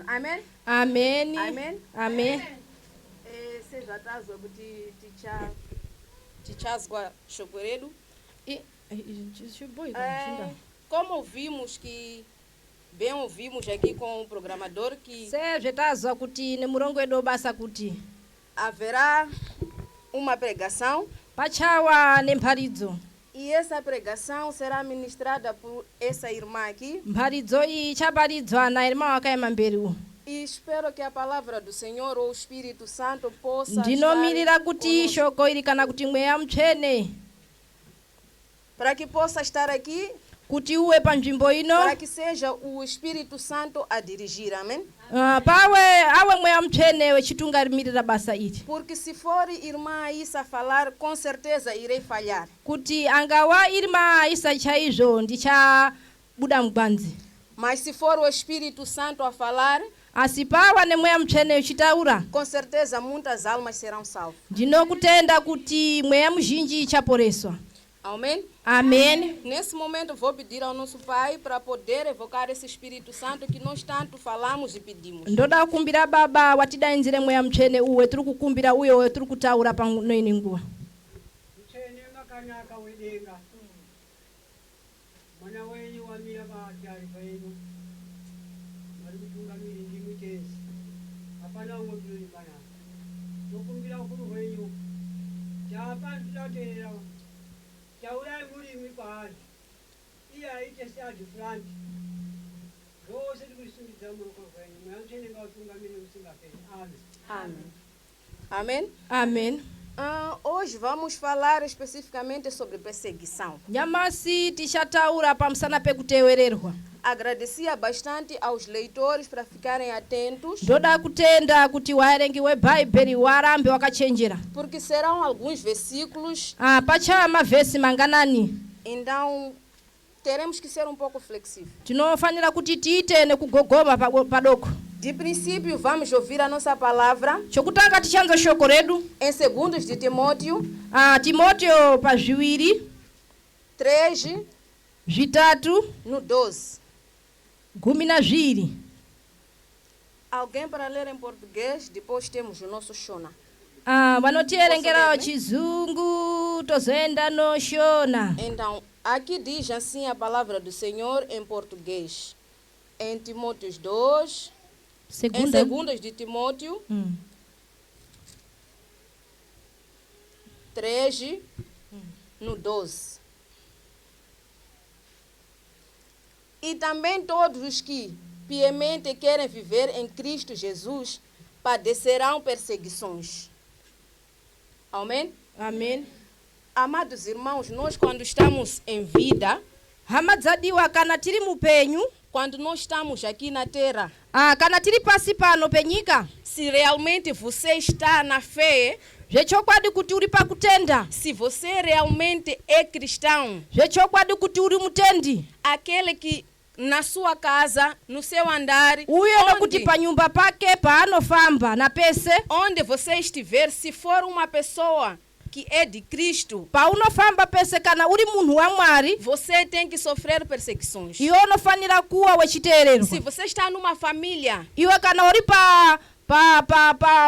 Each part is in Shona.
Amen. Amen. Amen. Amen. Seja tazo kuti tichazwa chocoredo. Como vimos que bem ouvimos aqui com o programador que seja tazo kuti ne murongo edo basa kuti haverá uma pregação pachawa ne mpharidzo. E essa pregação será ministrada por essa irmã aqui. Mpharidzo iyi chabaridzwa na irmã wakaema mberiu. E espero que a palavra do Senhor ou o Espírito Santo possa ndinomirira kuti shoko iri kana kuti mweya mtsvene para que possa estar aqui, kuti uwe panzvimbo ino, para que seja o Espírito Santo a dirigir. Amém. Pawe awe mweya mtsvene wechitungamiririra basa iri. Porque se for irmã Isa a falar, com certeza irei falhar. Kuti angawa irmã Isa chaizvo ndichabuda mugwanzi. Mas se for o Espírito Santo a falar, asipawa ne mweya mtsvene uchitaura, com certeza muitas almas serão salvas. Ndinokutenda kuti mweya muzhinji ichaporeswa. Amém. Amen. Nesse momento vou pedir ao nosso Pai para poder evocar esse Espírito Santo que nós tanto falamos e pedimos. Ndoda kukumbira baba watidainzire mweya mtsvene uwe tiri kukumbira uyo we tiri kutaura pano ine nguwa. Mtsvene makanaka wedenga. Mwana wenyu wamira paatari penyu. Vari kutungamiri ndimi tese. Hapana umwe kuri kana. Tokumbira ukuru hwenyu. Chapa ndirateera. Chaurai murimi kwaari. Iye aite seati fulani. Rose tikusungidza muruoko rwenyu. Mweya mtsvene ngautungamire musingaperi. Amen. Amém. Amém. Amen. Hoje vamos falar especificamente sobre perseguição. Nyamasi tichataura pamusana pekutewererwa. Agradecia bastante aos leitores para ficarem atentos. Ndoda kutenda kuti waerengi webhaibheri warambe wakachenjera. Porque serão alguns versículos. Pacha mavhesi manganani. Então teremos que ser um pouco flexíveis. Tinofanira kuti tiite nekugogoma padoko. De princípio vamos ouvir a nossa palavra. Chokutanga tichanzo shoko redu em 2 de Timóteo. Timóteo pazviwiri 3 zvitatu no 12. 12. Alguém para ler em português? Depois temos o nosso Shona. Vanotierengera chizungu tozoenda no Shona. Então, aqui diz assim a palavra do Senhor em português. Em Timóteo 2, em 2 de Timóteo 3 no 12. E também todos os que piamente querem viver em Cristo Jesus padecerão perseguições. Amém? Amém. Amados irmãos, nós quando estamos em vida, hamadzadiwa kana tiri mupenyu, quando nós estamos aqui na terra, kana tiri pasi pano penyika, se realmente você está na fé, zvechokwadi kuti uri pakutenda, se você realmente é cristão, zvechokwadi kuti uri mutendi, aquele que na sua casa, no seu andar, uyo nokuti panyumba pake paanofamba na pese, onde você estiver, se for uma pessoa que é de Cristo, paunofamba pese kana uri munhu wa Mwari, você tem que sofrer perseguições. Iwe unofanira kuwa wechiteererwa. Se você está numa família, iwe kana uri pa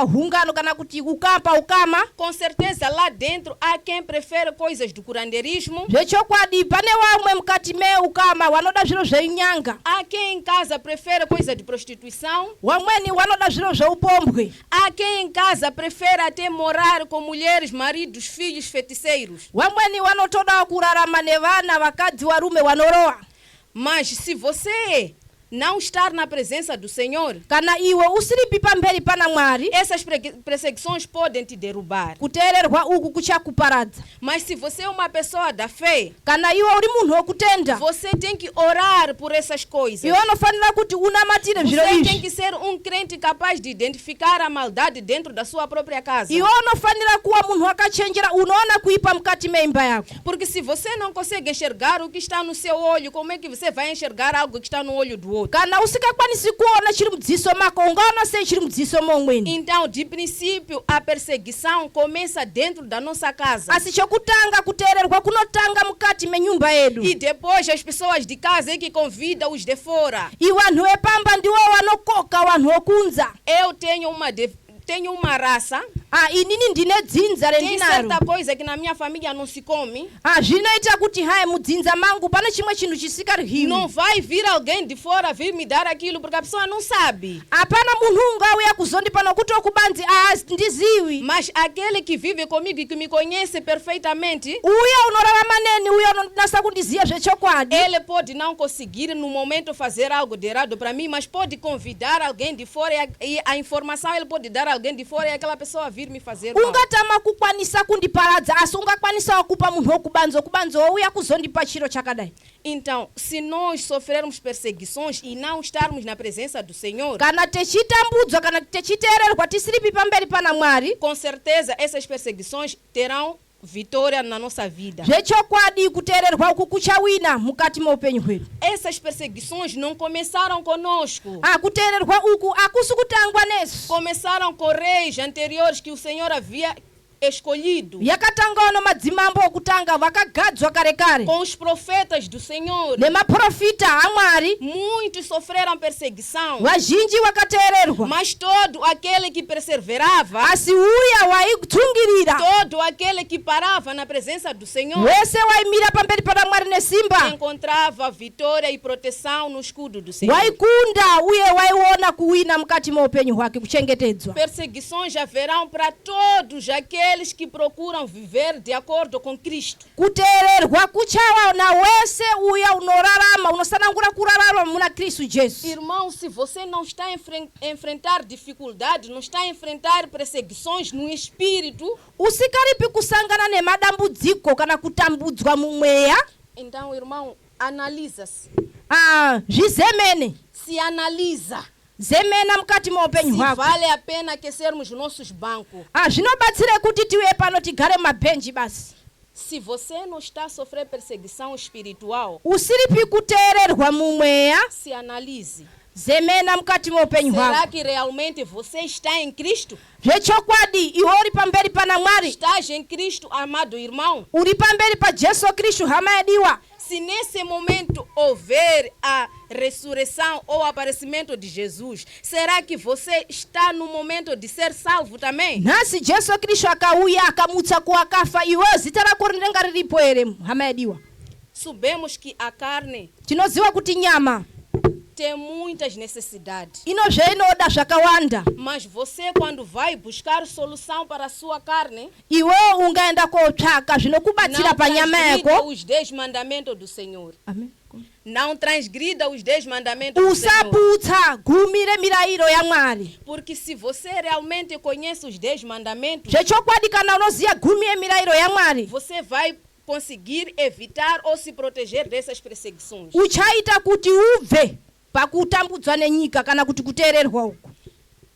hungano kana kuti ukama, com certeza lá dentro há quem prefere coisas do curandeirismo. Zvechokwadi pane wamwe mukati me ukama wanoda zviro zveinyanga. Há quem em casa prefere coisa de prostituição. Wamweni wanoda zviro zveupombwe. Há quem em casa prefere até morar com mulheres, maridos, filhos feiticeiros. Wamweni wanotoda kurarama nevana vakadzi varume vanoroa. Mas se você não estar na presença do Senhor, kana iwe usiripi pamberi pana Mwari, essas perseguições podem te derrubar. Kuteererwa uku kuchakuparadza. Mas se você é uma pessoa da fé, kana iwe uri munhu wokutenda, você tem que orar por essas coisas. Iwe unofanira kuti unamatire zviro izvi. Você tem que ser um crente capaz de identificar a maldade dentro da sua própria casa. Iwe unofanira kuwa munhu wakachenjera unoona kuipa mukati meimba yako. Porque se você não consegue enxergar o que está no seu olho, como é que você vai enxergar algo que está no olho do outro? outro. kana usikakwanisi kuona chiri mudziso mako ungaona sei chiri mudziso momweni. Então, de princípio, a perseguição começa dentro da nossa casa. asi chokutanga kuteererwa kunotanga mukati menyumba yedu. E depois as pessoas de casa é que convidam os de fora. iwanhu epamba ndiwo wanokoka wanhu okunza. Eu tenho uma raça. inini ndine dzinza Tem rendinaro. certa coisa que na minha família não se come. zvinoita kuti hai mudzinza mangu pane chimwe chinhu chisingaryiwi. Não vai vir alguém de fora vir me dar aquilo, porque a pessoa não sabe. hapana munhu ungauya kuzondipa nokuti okubanzi ndiziwi. Mas aquele que vive comigo e que me conhece perfeitamente, uya unorarama neni uya unonasa kundiziya zvechokwadi. ele pode não conseguir no momento fazer algo de errado para mim, mas pode convidar alguém de fora e a informação ele pode dar a alguém de fora e aquela pessoa vir me fazer mal. ungatama kukwanisa kundiparadza asi ungakwanisawo kupa munhu okubanzi ouya kuzondipa chiro chakadai. Então, se nós sofrermos perseguições e não estarmos na presença do Senhor, kana techitambudzwa kana techiteererwa tisiripi pamberi pana Mwari, com certeza essas perseguições terão vitória na nossa vida. zvechokwadi kuteererwa uku kuchawina mukati meupenyu hwedu. Essas perseguições não começaram conosco. kuteererwa uku akusi kutangwa nesu. Começaram com reis anteriores que o Senhor havia escolhido. yakatangawo nomadzimambo okutanga vakagadzwa kare kare. Com os profetas do Senhor. nemaprofita aMwari Muitos sofreram perseguição. vazhinji vakateererwa. Mas todo aquele que perseverava, asi uya waitsungirira, todo aquele que parava na presença do Senhor, wese waimira pamberi pana Mwari nesimba, encontrava vitória e proteção no escudo do Senhor. waikunda uye waiona kuwina mukati meupenyu hwake, kuchengetedzwa. Perseguições haverão para todos aqueles que procuram viver de acordo com Cristo. kuteererwa kuchawa na wese uya unorarama unosanangura kurarama muna Kristu Jesu. Irmão, se você não está a enfrentar dificuldades, não está a enfrentar perseguições no espírito, usikaripi kusangana nemadambudziko kana kutambudzwa mumweya, então, irmão, analisa-se. zvizemene Se analisa. zemena mukati meupenyu Se hwako. vale a pena aquecermos nossos bancos. zvinobatsire kuti tiuye pano tigare mabhenji basi. Se você não está a sofrer perseguição espiritual, usiripi kuteererwa mumweya, se analise. zemena mukati meupenyu Será hwako. que realmente você está em Cristo? zvechokwadi iwe uri pamberi pana Mwari, Estás em Cristo, amado irmão? uri pamberi pa Jesu Kristu hama yediwa. Se nesse momento houver a ressurreição ou aparecimento de Jesus, será que você está no momento de ser salvo também? nhasi Jesu Kristu akauya akamutsa kuwakafa, iwe zita rako rinenga riripo ere hama yediwa. Sabemos que a carne tinoziva kuti nyama tem muitas necessidades. inozve inoda zvakawanda. Mas você, quando vai buscar solução para a sua carne, iwe ungaenda kotsvaka zvinokubatsira não panyama transgrida yako. os 10 mandamentos do Senhor. Amen. Não transgrida os 10 mandamentos do Senhor. usaputsa gumi remirayiro yaMwari. Porque se você realmente conhece os 10 mandamentos, zvechokwadi kana unoziya gumi yemirayiro yaMwari, você vai conseguir evitar ou se proteger dessas perseguições. uchaita kuti ubve pakutambudzwa nenyika kana kuti kuteererwa uku.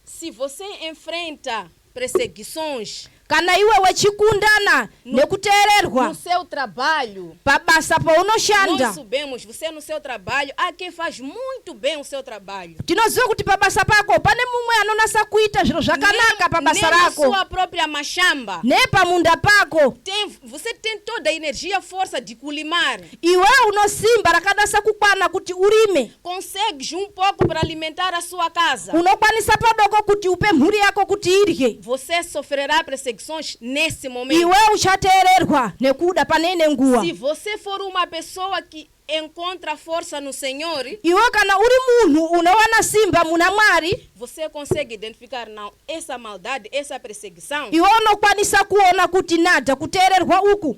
Se você enfrenta perseguições kana iwe wechikundana nekuteererwa no seu trabalho, pabasa nós paunoshanda, sabemos, você no seu trabalho, há quem faz muito bem o seu trabalho. tinoziva kuti pabasa pako pane mumwe anonasa kuita zviro zvakanaka pabasa Nem na rako, sua própria machamba. nepamunda pako Você tem toda a energia, força de culimar. iwe unosimba rakanasa kukwana kuti urime, Consegues um pouco para alimentar a sua casa. unokwanisa padoko kuti upe mhuri yako kuti irye. Você sofrerá perseguições nesse momento. iwe uchateererwa nekuda paneine nguwa. Se você for uma pessoa que encontra força no Senhor, iwe kana uri munhu unowana simba muna Mwari, você consegue identificar, não, essa maldade, essa perseguição, iwe unokwanisa kuona kuti nada kuteererwa uku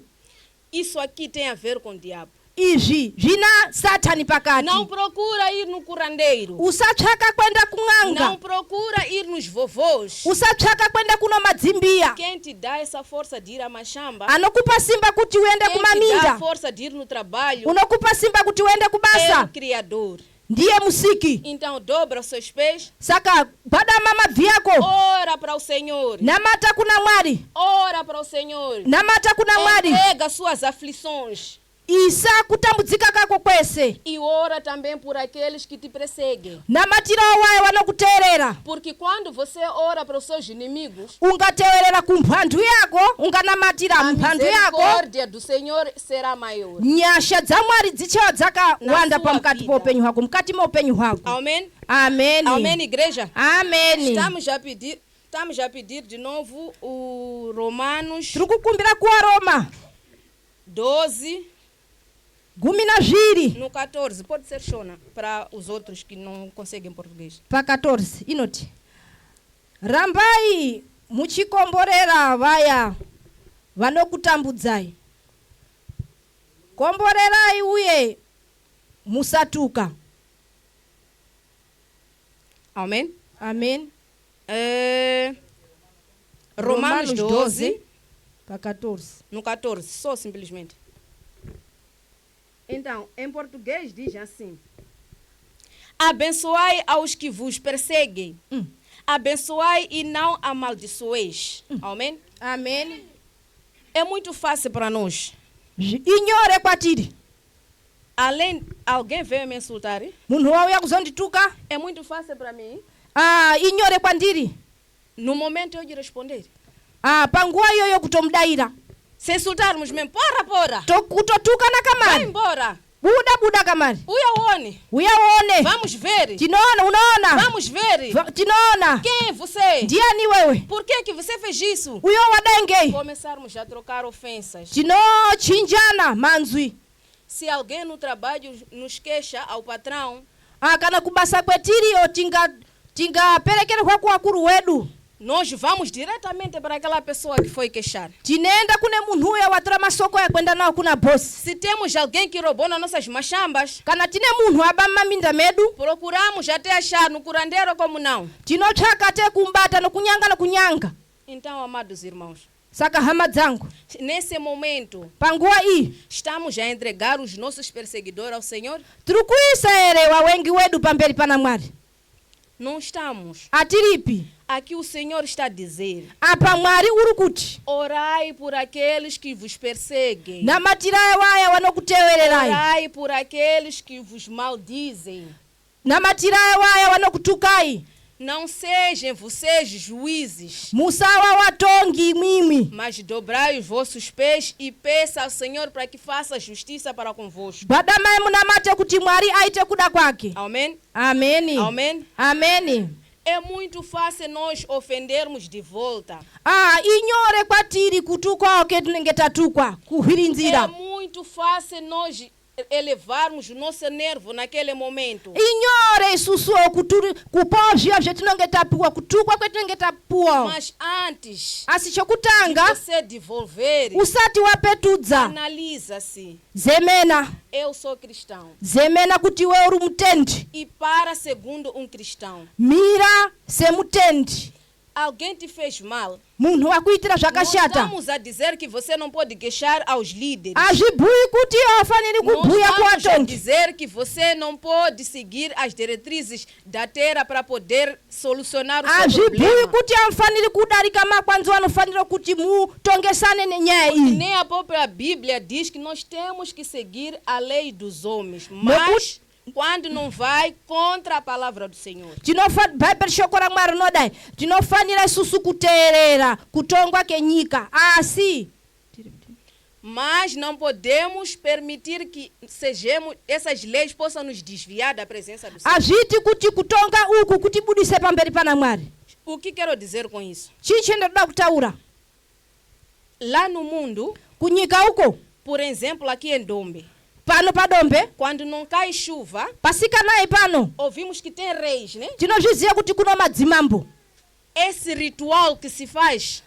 isso aqui tem a ver com o diabo. izvi zvina Satani pakati. Não procura ir no curandeiro. usatsvaka kwenda Não kung'anga, procura ir nos vovôs. usatsvaka kwenda kuno madzimbiya. Quem te dá essa força de ir à machamba, anokupa simba kuti uende quem te dá a kumaminda, força de ir no trabalho, unokupa simba kuti uende é o kubasa, Criador. ndiye musiki. Então dobra os seus pés, saka gwadama mabvi yako, ora para o Senhor. namata kuna Mwari, Ora para o Senhor. namata kuna Mwari. Entrega suas aflições. isa kutambudzika kako kwese E ora também por aqueles que te perseguem. namatira waye wanokuteerera Porque quando você ora para os seus inimigos, ungateerera kumphwando yako unganamatira a mphwando yako misericórdia do Senhor será maior. nyasha dza mwari dzichewa dzakawanda sua pamukati vida. paupenyu hwako mukati maupenyu hwako Amém? ameni Amém, igreja? ameni Estamos a pedir de novo o Romanos tiri kukumbira kuwa Roma 12, 12 no 14. Pode ser Shona, para os outros que não conseguem português. pa 14 inoti rambai muchikomborera vaya vanokutambudzai komborerai uye musatuka Amém? amen Romanos 12, pa 14 no 14, só simplesmente. Então, em português diz assim: abençoai aos que vos perseguem, abençoai e não amaldiçoeis. Amém? amen É muito fácil para nós. inyore kwatiri Além, alguém veio me insultar, munhu wauya kuzondituka é muito fácil para mim, inyore kwandiri no momento eu de responder. panguwa iyoyo kutomudayira Se insultarmos mesmo, porra, kutotukana vai kamari embora. buda kamari Uyaone, uyaone vamos ver, tinoona unaona vamos ver. tinoona Quem é você? ndiani wewe Por que você fez isso? uyo wadengei Começarmos a trocar ofensas. tinochinjana manzwi Se alguém no trabalho nos queixa ao patrão, kana kubasa kwetiriyo tingaperekerwa kuwakuru wedu nós vamos diretamente para aquela pessoa que foi queixar. tinenda kune munhu uyo watora masoko yakwenda nawo kuna bosi Se temos alguém que roubou nas nossas machambas, kana tine munhu aba mmaminda medu procuramos até achar no curandeiro como não. tinotsvaka te kumbata nokunyanga Então, amados irmãos, saka hama dzangu nesse momento, panguwa iyi estamos a entregar os nossos perseguidores ao Senhor? tiri kuisa ere wawengi wedu pamberi pana mwari Não estamos. atiripi Aqui o Senhor está a dizer: apa mwari uri kuti orai por aqueles que vos perseguem. namatiraye waya wanokutewererai Orai por aqueles que vos maldizem. namatiraye waya wanokutukai Não sejam vocês juízes, musawa watongi mwimwi mas dobrai os vossos pés e peça ao Senhor para que faça justiça para convosco. badamaye munamate kuti mwari aite kuda kwake Amém? ameni Amém? ameni É muito fácil nós ofendermos de volta. inyore kwatiri kutukwawo ketinenge tatukwa É kuhwirinzira muito fácil nós elevarmos o nosso nervo naquele momento. inyore isusu kupawo zviya zvetinonge tapuwa kutukwa kwetinenge tapuwa Mas antes asi de chokutanga você devolver, usati wapetudza analisa-se. zemena Eu sou cristão. zemena kuti iwe uri mutendi E para segundo um cristão. mira semutendi Alguém te fez mal. munhu wakuitira Não zvakashata estamos a dizer que você não pode queixar aos líderes. azvibhuyi kuti afaniri Não kubhuya estamos a kuvatongi dizer que você não pode seguir as diretrizes da terra para poder solucionar o seu azvibhuyi problema. kuti amufaniri kudarika makwanzi anofanira kuti mutongesane nenyaya iyi Nem a própria Bíblia diz que nós temos que seguir a lei dos homens, mas quando não vai contra a palavra do Senhor. bhaibheri shoko ramwari rinodai tinofanira isusu kuteerera kutongwa kenyika asi Mas não podemos permitir que essas leis possam nos desviar da presença do Senhor. hazviti kuti kutonga uku kutibudise pamberi pana mwari O que quero dizer com isso? chii chendoda kutaura Lá no mundo, kunyika uko por exemplo, aqui em Dombe, pano padombe quando não cai chuva, pasikanayi pano ouvimos que tem reis, né? tinozviziva kuti kuno madzimambo Esse ritual que se faz,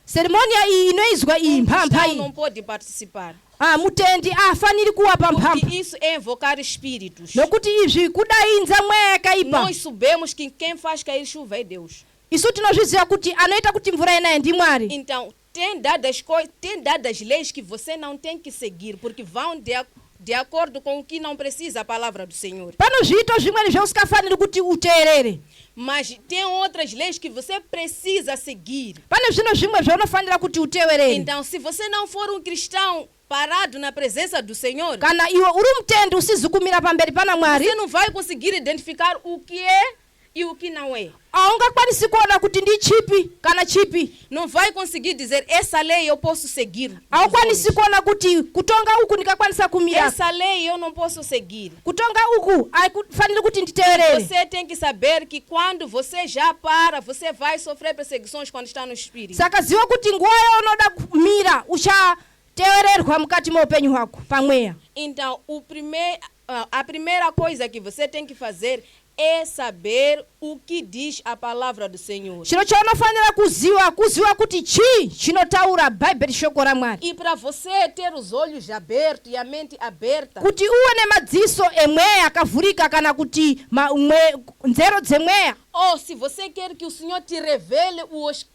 seremoniya iyi inoizwa iyi mphambha cristão iyi não pode participar. mutendi afaniri kuwa pamphamba Porque isso é invocar espíritos. nokuti izvi kudainza mweya yakaipa Nós sabemos que quem faz cair chuva é Deus. isu tinozviziva kuti anoita kuti mvura inaye ndi mwari Então, tem dadas leis que você não tem que seguir, porque vão de acordo com o que não precisa a palavra do Senhor. pano zviito zvimweni zveusingafaniri kuti uteerere Mas tem outras leis que você precisa seguir. pane zvino zvimwe zvaunofanira kuti uteerere Então, se você não for um cristão parado na presença do Senhor, kana iwe uri mtende usizikumira pamberi pana Mwari, você não vai conseguir identificar o que é e o que não é. aungakwanisi kuona kuti ndi chipi kana chipi. Não vai conseguir dizer, essa lei eu posso seguir. Aukwanisi kuona kuti kutonga uku ndikakwanisa kumira, Essa lei eu não posso seguir. kutonga uku akufanire kuti nditeerere. Você tem que saber que quando você já para, você vai sofrer perseguições quando está no Espírito. Saka ziwa kuti nguwayo unoda kumira uchateererwa mukati mwa upenyu hwako pamweya. Então, a primeira coisa que você tem que fazer é saber o que diz a palavra do Senhor. Chino chaunofanira kuziwa kuti chi chinotaura Bible shoko ra Mwari, E para você ter os olhos abertos e a mente aberta, kuti uone madziso emweya akavhurika kana kuti nzeru dzemweya, ou se você quer que o Senhor te revele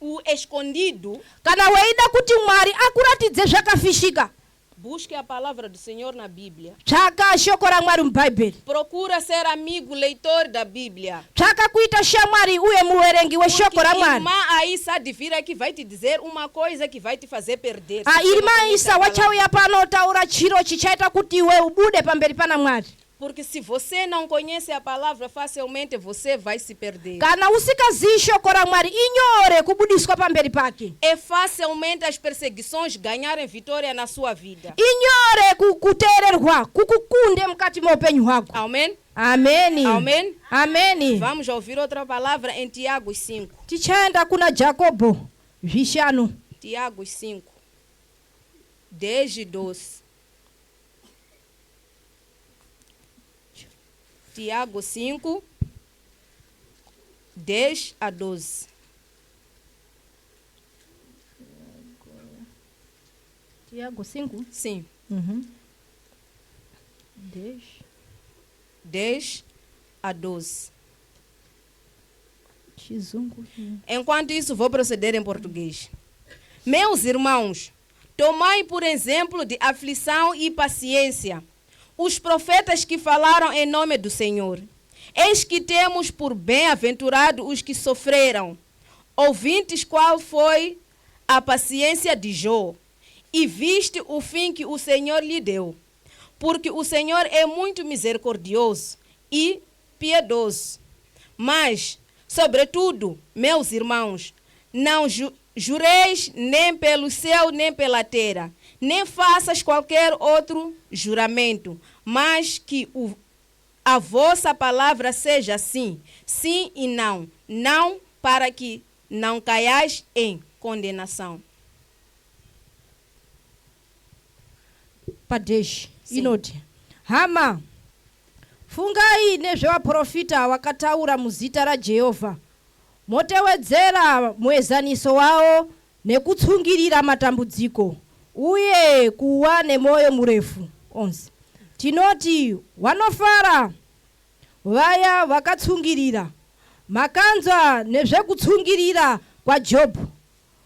o escondido, kana weida kuti Mwari akuratidze zvakafishika, busque a palavra do Senhor na Bíblia. tsvaka shoko ra Mwari mubhaibheri, Procura ser amigo, leitor da Bíblia. tsvaka kuita shamwari uye muverengi weshoko Porque ra Mwari. irmã Aissa de vir aqui vai te dizer uma coisa que vai te fazer perder. Irima Aissa wachauya pano otaura chiro chichaita kuti iwe ubude pamberi pana Mwari. Porque se você não conhece a palavra, facilmente você vai se perder. Kana usikazivi shoko ra Mwari inyore kubudiswa pamberi pake, É facilmente as perseguições ganharem vitória na sua vida. inyore kuteererwa kukukunde mukati mwa upenyu hwako. Amém? Ameni, Amém? ameni. Vamos ouvir outra palavra em Tiago 5. Tichaenda kuna Jakobo 5. Tiago 5, 10 e 12. Tiago 5, 10 a 12. Tiago 5. Sim, 10 a 12. Chizungu. Enquanto isso, vou proceder em português. Meus irmãos, tomai por exemplo de aflição e paciência os profetas que falaram em nome do Senhor. Eis que temos por bem-aventurado os que sofreram. Ouvintes qual foi a paciência de Jó, e viste o fim que o Senhor lhe deu. Porque o Senhor é muito misericordioso e piedoso. Mas, sobretudo, meus irmãos, não jureis nem pelo céu nem pela terra, nem faças qualquer outro juramento, mas que a vossa palavra seja sim, sim e não, não, para que não caiais em condenação. Padeshi Sim. inoti hama fungai nezvevaprofita vakataura muzita raJehovha, motewedzera muezaniso wavo nekutsungirira matambudziko uye kuwa nemoyo murefu onse. Tinoti wanofara vaya vakatsungirira, makanzwa nezvekutsungirira kwaJobhu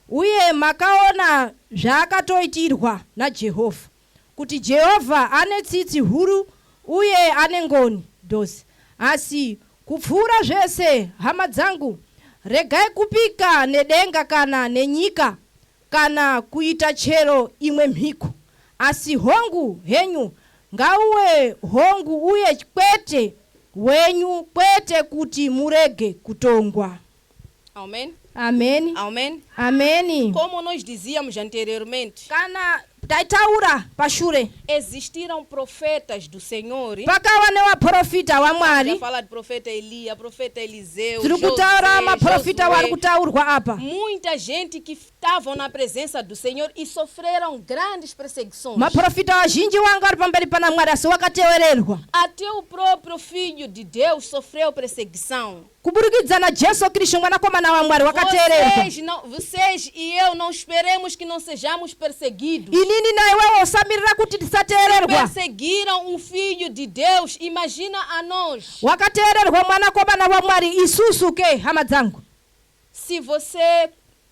uye makaona zvaakatoitirwa naJehovha, kuti Jehovha ane tsitsi huru uye ane ngoni dhosi. Asi kupfuura zvese, hama dzangu, regai kupika nedenga kana nenyika kana kuita chero imwe mhiko, asi hongu henyu ngauwe hongu uye kwete wenyu, kwete kuti murege kutongwa. Amém? Ameni, Amém? ameni. Como nós dizíamos anteriormente, Kana taitaura pashure existiram profetas do Senhor. pakawa nevaprofita Já vaMwari, falar de profeta Elia, profeta Eliseu, tiri kutaura maprofita Josué. vari kutaurwa apa. Muita gente que estavam na presença do Senhor e sofreram grandes perseguições. Maprofita vazhinji wanga vari pamberi pana Mwari asi wakateererwa Até o próprio Filho de Deus sofreu perseguição. kuburikidza naJesu Kristu mwanakomana wa Mwari wakateererwa. Vocês e eu não esperemos que não sejamos perseguidos. Inini na iwewe usamirira kuti tisateererwa. Perseguiram o Filho de Deus, imagina a nós. Wakateererwa mwanakomana wa Mwari isusu ke, hama dzangu. Se você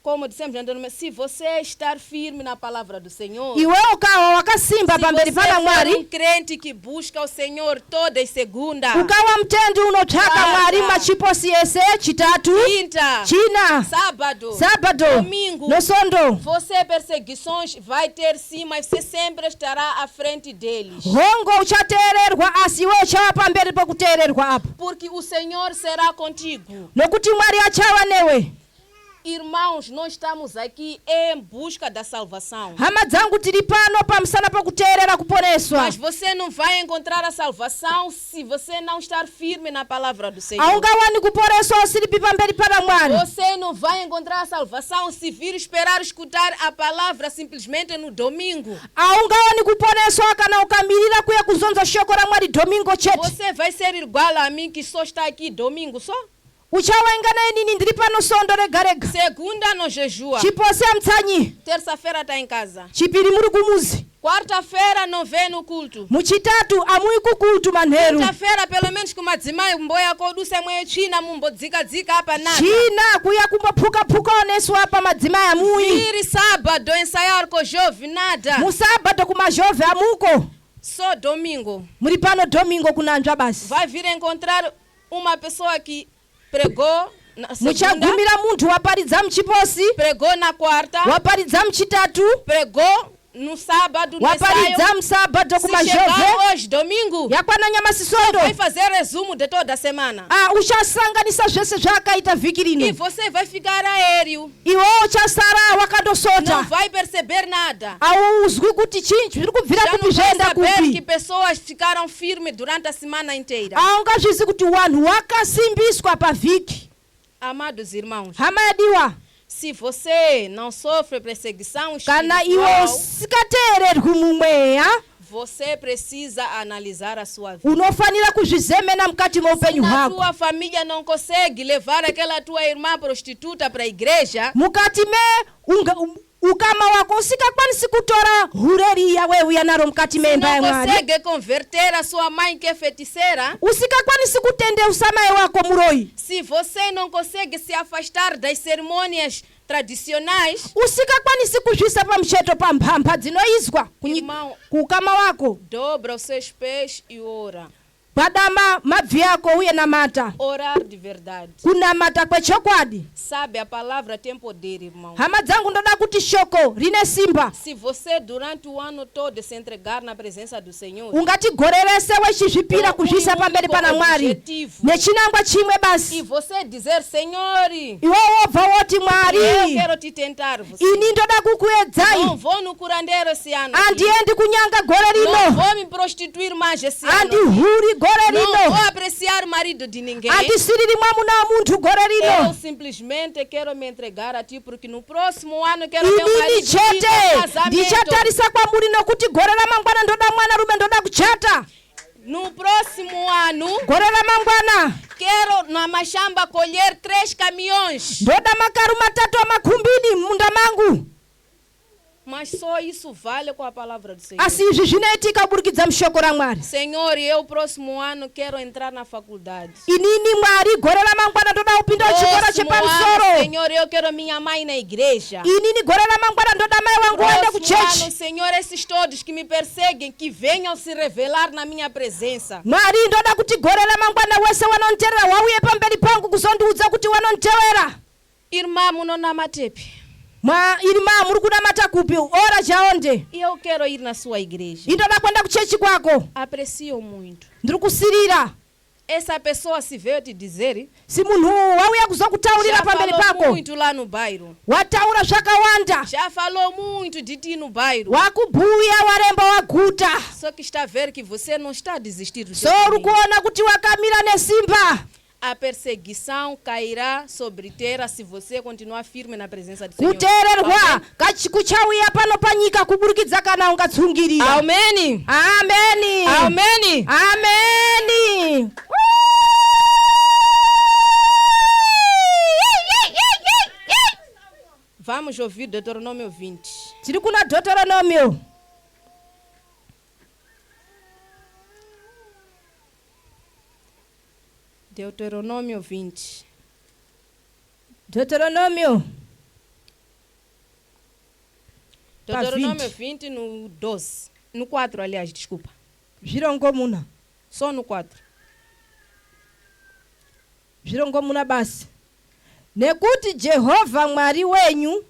como dissemos anteriormente, se você estar firme na palavra do Senhor, iwe ukawa wakasimba se pamberi você pana for um mwari crente que busca o Senhor toda segunda, ukawa mtendi unotsvaka Baba. mwari machiposi ese chitatu quinta, china sábado, sábado domingo, nosondo você perseguições vai ter sim, mas você sempre estará à frente deles. hongo uchateererwa asi iwe uchawa pamberi pokuteererwa apo Porque o Senhor será contigo. nokuti mwari achawa newe. Irmãos, nós estamos aqui em busca da salvação. hama dzangu tiri pano pamusana pokuteerera kuponeswa Mas você não vai encontrar a salvação se você não estar firme na palavra do Senhor. aungawani kuporeswa usiripi pamberi pana mwari Você não vai encontrar a salvação se vir esperar escutar a palavra simplesmente no domingo. aungawani kuponeswa kana ukamirira kuya kuzonza shoko ra mwari domingo chete Você vai ser igual a mim que só está aqui domingo só. uchawaingana inini ndiri pano sondo rega-rega Segunda não jejua. chiposi amtsanyi Terça-feira está em casa. chipiri muri kumuzi Quarta-feira não vem no culto. muchitatu amui kukultu manheru Quinta-feira, pelo menos com madzimai mboya koduse mwe china mumbodzika-dzika hapa nada. china kuya kumbaphuka-phuka oneswa apa madzimai amui Vire sábado ensaiar com jovem, nada. musabato kumazhove amuko Só domingo. muri pano domingo kunanjwa basi Vai vir encontrar uma pessoa que pregou na segunda, muchagumira munthu waparidza mchiposi pregou na quarta, waparidza mchitatu pregou no sábado, no waparidza ensaio. msabato Se kumazhove chegar hoje, domingo, yakwana nyamasisondo vai fazer resumo de toda a semana. uchasanganisa zvese zvakaita vhiki E rino você vai ficar aéreo. iwe uchasara Não wakandosota vai perceber nada. auzwi kuti chinji zviri kubvira Já kupi não vai zvaenda saber que kupi pessoas ficaram firmes durante a semana inteira. aungazvizi kuti wanhu wakasimbiswa pavhiki Amados irmãos, hama yadiwa se você não sofre perseguição kana iwe espiritual, usikateererwi mumweya você precisa analisar a sua vida. unofanira kuzvizemena mukati meupenyu Se na hwako tua família não consegue levar aquela tua irmã prostituta para a igreja, mukati ukama wako usikakwanisi kutora hureriya weuya naro mukati se memba não yamwari consegue converter a sua mãe que é feiticeira, usikakwanisi kutendeusa mai wako muroyi se você não consegue se afastar das cerimônias tradicionais, usikakwanisi kuzvisa pamucheto pamphamba dzinoizwa irmão, kuukama wako dobra os seus pés e ora. padama mabvi ako uye namata Orar de verdade. kunamata kwechokwadi Sabe, a palavra tem poder, irmão. hama dzangu ndoda kuti shoko rine simba Se você durante o ano todo se entregar na presença do Senhor, ungatigorerese wechizvipira kuzvisa pamberi pana mwari objetivo, nechinangwa chimwe e basi você dizer, Senhor, iwe wobva woti mwari eu quero te tentar. Você. ini ndoda kukuedzai Não vou no curandeiro esse ano. andiendi kunyanga gore Não rino vou me prostituir mais esse ano. andihuri gore Não vou rino apreciar o marido de ninguém. andisiriri mwamuna wa munthu gore Eu rino simplesmente quero me entregar a ti, porque no próximo ano quero ter um inini marido de chete casamento. ndichatarisa kwamuri nokuti gore ramangwana ndoda mwanarume ndoda kuchata No próximo ano, gore ramangwana quero na machamba colher 3 caminhões. ndoda makaru matatu amakhumbini munda mangu Mas só isso vale com a palavra do Senhor. asi izvi zvinoitika kuburikidza mushoko ramwari Senhor, eu próximo ano quero entrar na faculdade. inini mwari gore ramangwana ndoda kupinda chikora Próximo ano, chepamusoro Senhor, eu quero minha mãe na igreja. inini gore ramangwana ndoda mai wangu waende Próximo ano, kuchechi Senhor, esses todos que me perseguem, que venham se revelar na minha presença. mwari ndoda kuti gore ramangwana wese wanonteerera wauye pamberi pangu kuzondiudza kuti wanonteerera Irmã Munona Matepe, irima muri kunamata kupi ora chaonde eu quero ir na sua igreja. indoda kwenda kuchechi kwako Aprecio muito. ndiri kusirira Essa pessoa se veio te dizer, si munhu wauya kuzokutaurira já pamberi falou pako muito lá no bairro. wataura zvakawanda Já falou muito de ti no bairro. wakubhuya waremba waguta Só que está a ver que você não está a desistir do seu so uri caminho. kuona kuti wakamira nesimba A perseguição cairá sobre terra se você continuar firme na presença do Senhor. kuteererwa kuchauya pano panyika kuburikidza kana ungatsungirira Amém. ameni Amém. ameni Vamos ouvir Deuteronômio 20. tiri kuna deuteronomio Deuteronômio 20. deuteronomio Pa Deuteronômio 20. 20 no 12. No 4, aliás, desculpa. Zvirongomuna. Só no 4. Zvirongomuna basi. Nekuti Jehovha Mwari wenyu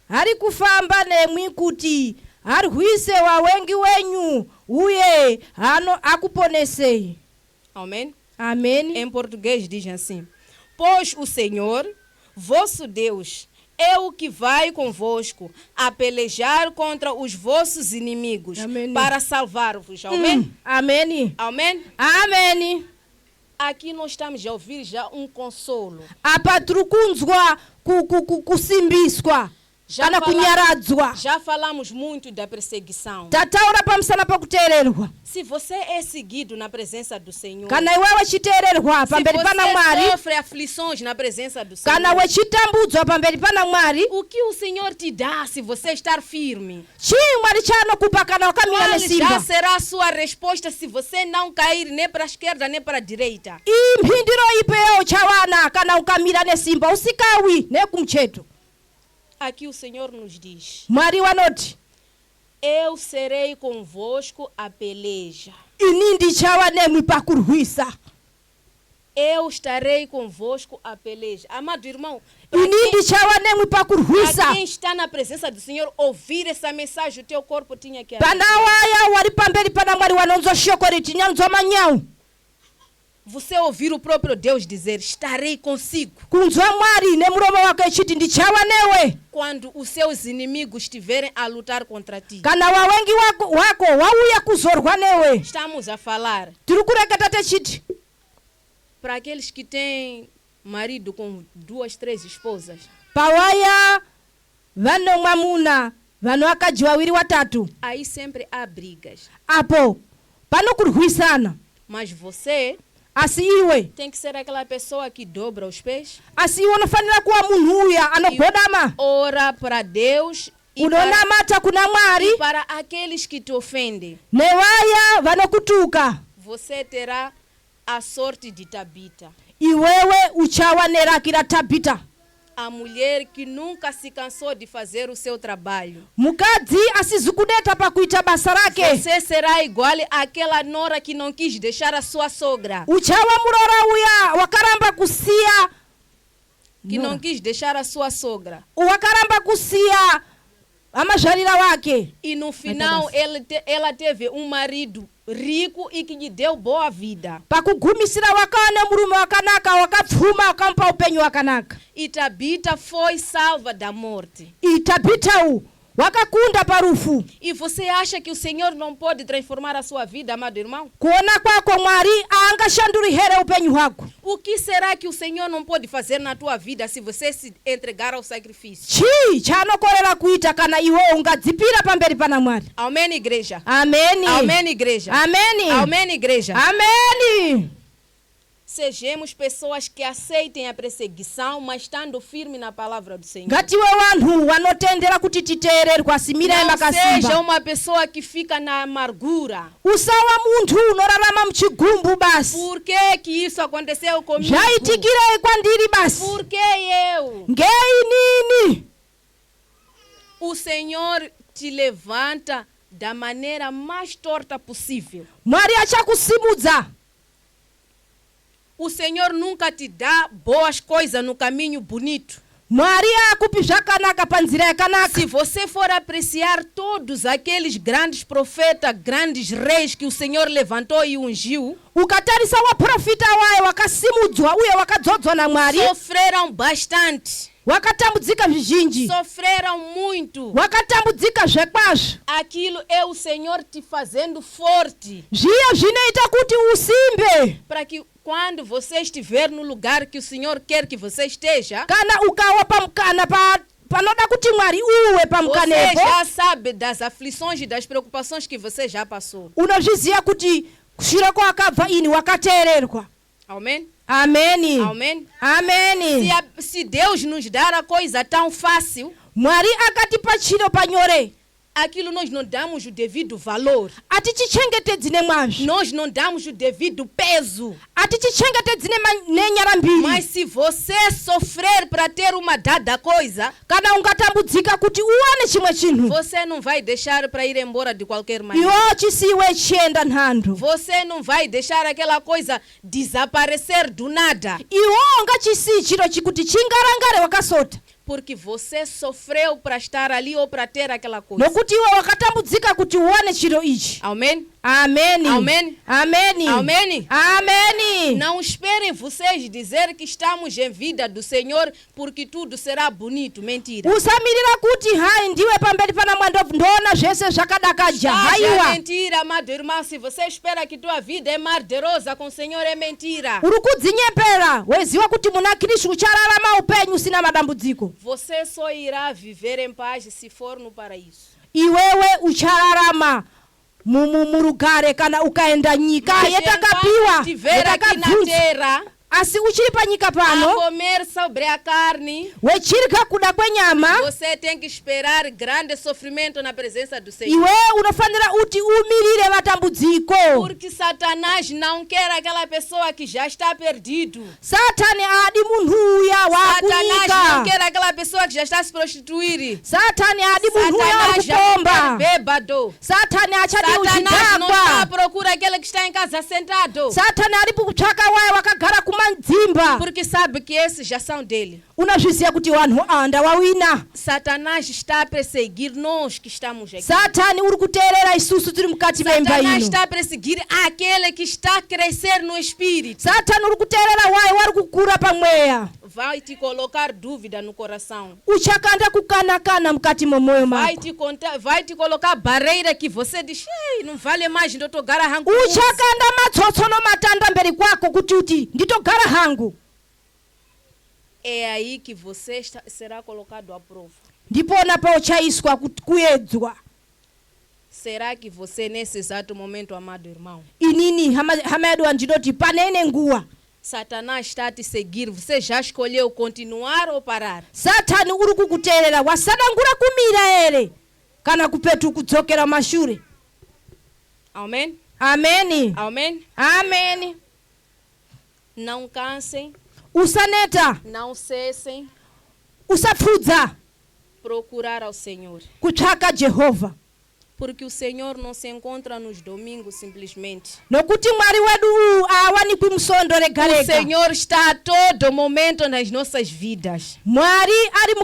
ari kufamba nemwi kuti arwise wawengi wenyu uye akuponesei. Amém? Amém. Em português diz assim: pois o Senhor, vosso Deus, é o que vai convosco a pelejar contra os vossos inimigos. Amém. Para salvar-vos. Amém? Amém. Amém? Amém. Aqui nós estamos a ouvir já um consolo. Apa trukunzwa kusimbiswa kana kunyaradzwa. Já falamos muito da perseguição. Tataura pamusana pakuteererwa. Se você é seguido na presença do Senhor, Kana iwewe chiteererwa se pamberi pana você Mwari, sofre aflições na presença do Senhor, kana wechitambudzwa pamberi pana Mwari, o que o Senhor te dá se você estar firme? chii Mwari chanokupa kana wakamira Qual já nesimba? será a sua resposta se você não cair nem para a esquerda nem para a direita? Imphindiro ipeyo chawana kana ukamira nesimba usikawi nekumcheto. Aqui o Senhor nos diz: Mwari wanoti eu serei convosco a peleja. ini ndichawa nemwi pakurwisa. Eu estarei convosco a peleja. Amado irmão, Ini ndichawa nemwi para pakurwisa. quem está na presença do Senhor, ouvir essa mensagem, o teu corpo tinha que Pana waya wari pamberi pana Mwari wanonzoshokori tinyanzwa manyawu. você ouvir o próprio Deus dizer: estarei consigo. Kunzwa Mwari nemuromo wake chiti ndichawa newe. Quando os seus inimigos estiverem a lutar contra ti. Kana wawengi wako wauya kuzorwa newe. Estamos a falar Tiri kureketa techiti para aqueles que têm marido com 2, 3 esposas. pawaya vano mwamuna vano akaji wawiri watatu Aí sempre há brigas. apo pano kurwisana. Mas você Asi iwe tem que ser aquela pessoa que dobra os pés, asi iwe unofanira kuwa munhu uya anogodama ora para Deus e unonamata kuna Mwari para aqueles que te ofendem. newaya vanokutuka. Você terá a sorte de Tabita, Iwewe uchawa nerakira Tabita, a mulher que nunca se cansou de fazer o seu trabalho. mukadzi asizikudeta pakuita basa rake. Você será igual àquela nora que não quis deixar a sua sogra, Uchawa murora uya wakaramba kusiya que não quis deixar a sua sogra. wakaramba kusiya amazharira wake. E no final ela teve um marido rico e que lhe deu boa vida. Pakugumisira wakaone murume wakanaka wakapfuma wakampa upenyu wakanaka. E Tabita foi salva da morte. Tabita wakakunda parufu. E você acha que o Senhor não pode transformar a sua vida, amado irmão? Kuona kwako Mwari angashandurihere upenyu hwako. O que será que o Senhor não pode fazer na tua vida se você se entregar ao sacrifício? Chii chanokorera kuita kana iwe ungadzipira pamberi pana Mwari. Amém, igreja? Ameni. Amém, igreja? Ameni. Amém, igreja? Ameni. Sejamos pessoas que aceitem a perseguição, mas estando firme na palavra do Senhor. Ngatiwe wanhu wanotendera kuti titeererwa simira Não seja makasimba. uma pessoa que fica na amargura. Usawa munthu unorarama mchigumbu basi. Por que que isso aconteceu comigo? Zvaitikirei kwandiri basi. Por que eu? Ngei nini? O Senhor te levanta da maneira mais torta possível. Mwari achakusimudza. O Senhor nunca te dá boas coisas no caminho bonito. Mwari akupi zvakanaka panzira yakanaka. Se você for apreciar todos aqueles grandes profetas, grandes reis que o Senhor levantou e ungiu, Ukatarisa waprofita waye wakasimudzwa uye wakadzodzwa na Mwari, sofreram bastante, wakatambudzika zvizhinji, sofreram muito. wakatambudzika zvekwazvo. Aquilo é o Senhor te fazendo forte, Zviya zvinoita kuti usimbe. para que quando você estiver no lugar que o Senhor quer que você esteja, Kana ukawa pamukana panoda kuti Mwari uwe você pamukanepo, já sabe das aflições e das preocupações que você já passou. unozviziya kuti kushira kwakabva ini wakateererwa. Amém? Ameni. Amém? Ameni. Se Deus nos dar a coisa tão fácil, Mwari akatipa chiro panyore. aquilo nós não damos o devido valor. atichichengetedzine mwazvo Nós não damos o devido peso. atichichengetedzine nenyara mbiri Mas se você sofrer para ter uma dada coisa, kana ungatambudzika kuti uwane chimwe chinhu você não vai deixar para ir embora de qualquer maneira. iwo chisiwe chienda nhando Você não vai deixar aquela coisa desaparecer do nada. iwo ngachisi chiro chikuti chingarangare wakasota Porque você sofreu para estar ali ou para ter aquela coisa. nokuti iwe wakatambudzika kuti uwane chiro ichi Amém? ameni Amém. ameni Amém. ameni Não esperem vocês dizer que estamos em vida do Senhor porque tudo será bonito. Mentira. usamirira kuti hai ndiwe pamberi pana mwando ndona zvese zvakadakaja É haiwa mentira, amado irmão. Se você espera que tua vida é mar de rosa com o Senhor, é mentira. uri kudzinyepera weziwa kuti muna kristu uchararama upenyu usina madambudziko Você só irá viver em paz se for no paraíso. iwewe uchararama murugare kana ukaenda nyika Mas yetakapiwa enquanto estiver aqui na yetakabvunza terra, asi uchiri panyika a pano comer sobre a carne, wechirya kuda kwenyama você tem que esperar grande sofrimento na presença do Senhor. iwe unofanira uti umirire matambudziko Porque Satanás não quer aquela pessoa que já está perdido. satani adi munhu uya Satanás não wakunyika quer aquela pessoa que já está se prostituir. satani adi munhu uya Satanás já não quer wakupomba bêbado. satani achadi Satanás não está à uchidakwa procura aquele que está em casa sentado. satani ari kutsvaka waya wakagara kumandzimba Porque sabe que esses já são dele. unozviziva kuti wanhu ndawawina Satanás está a perseguir nós que estamos aqui. satani uri kuteerera isusu tiri mukati memba Satanás ino está a perseguir aquele que está a crescer no espírito. satani uri kuteerera waye wari kukura pamweya Vai te colocar dúvida no coração. uchakanda kukanakana mukati momwoyo mako Vai te colocar barreira que você diz, ei, não vale mais, ndotogara hangu. uchakanda matsotso nomatanda mberi kwako kuti uti nditogara hangu É aí que você será colocado à prova. ndipona pauchaiswa kuedzwa Será que você, nesse exato momento, amado irmão, inini hama yedu andinoti panene nguwa Satanás está a te seguir, você já escolheu continuar ou parar? satani uri kukuteerera wasadangura kumira ere kana kupetu kudzokera mashure Amém? ameni Amém? ameni Não cansem, usaneta não cessem, usapfudza procurar ao Senhor. kutsvaka jehovha Porque o Senhor não se encontra nos domingos simplesmente. nokuti mwari wedu awanikwi musondo rega O rega Senhor está a todo momento nas nossas vidas. mwari ari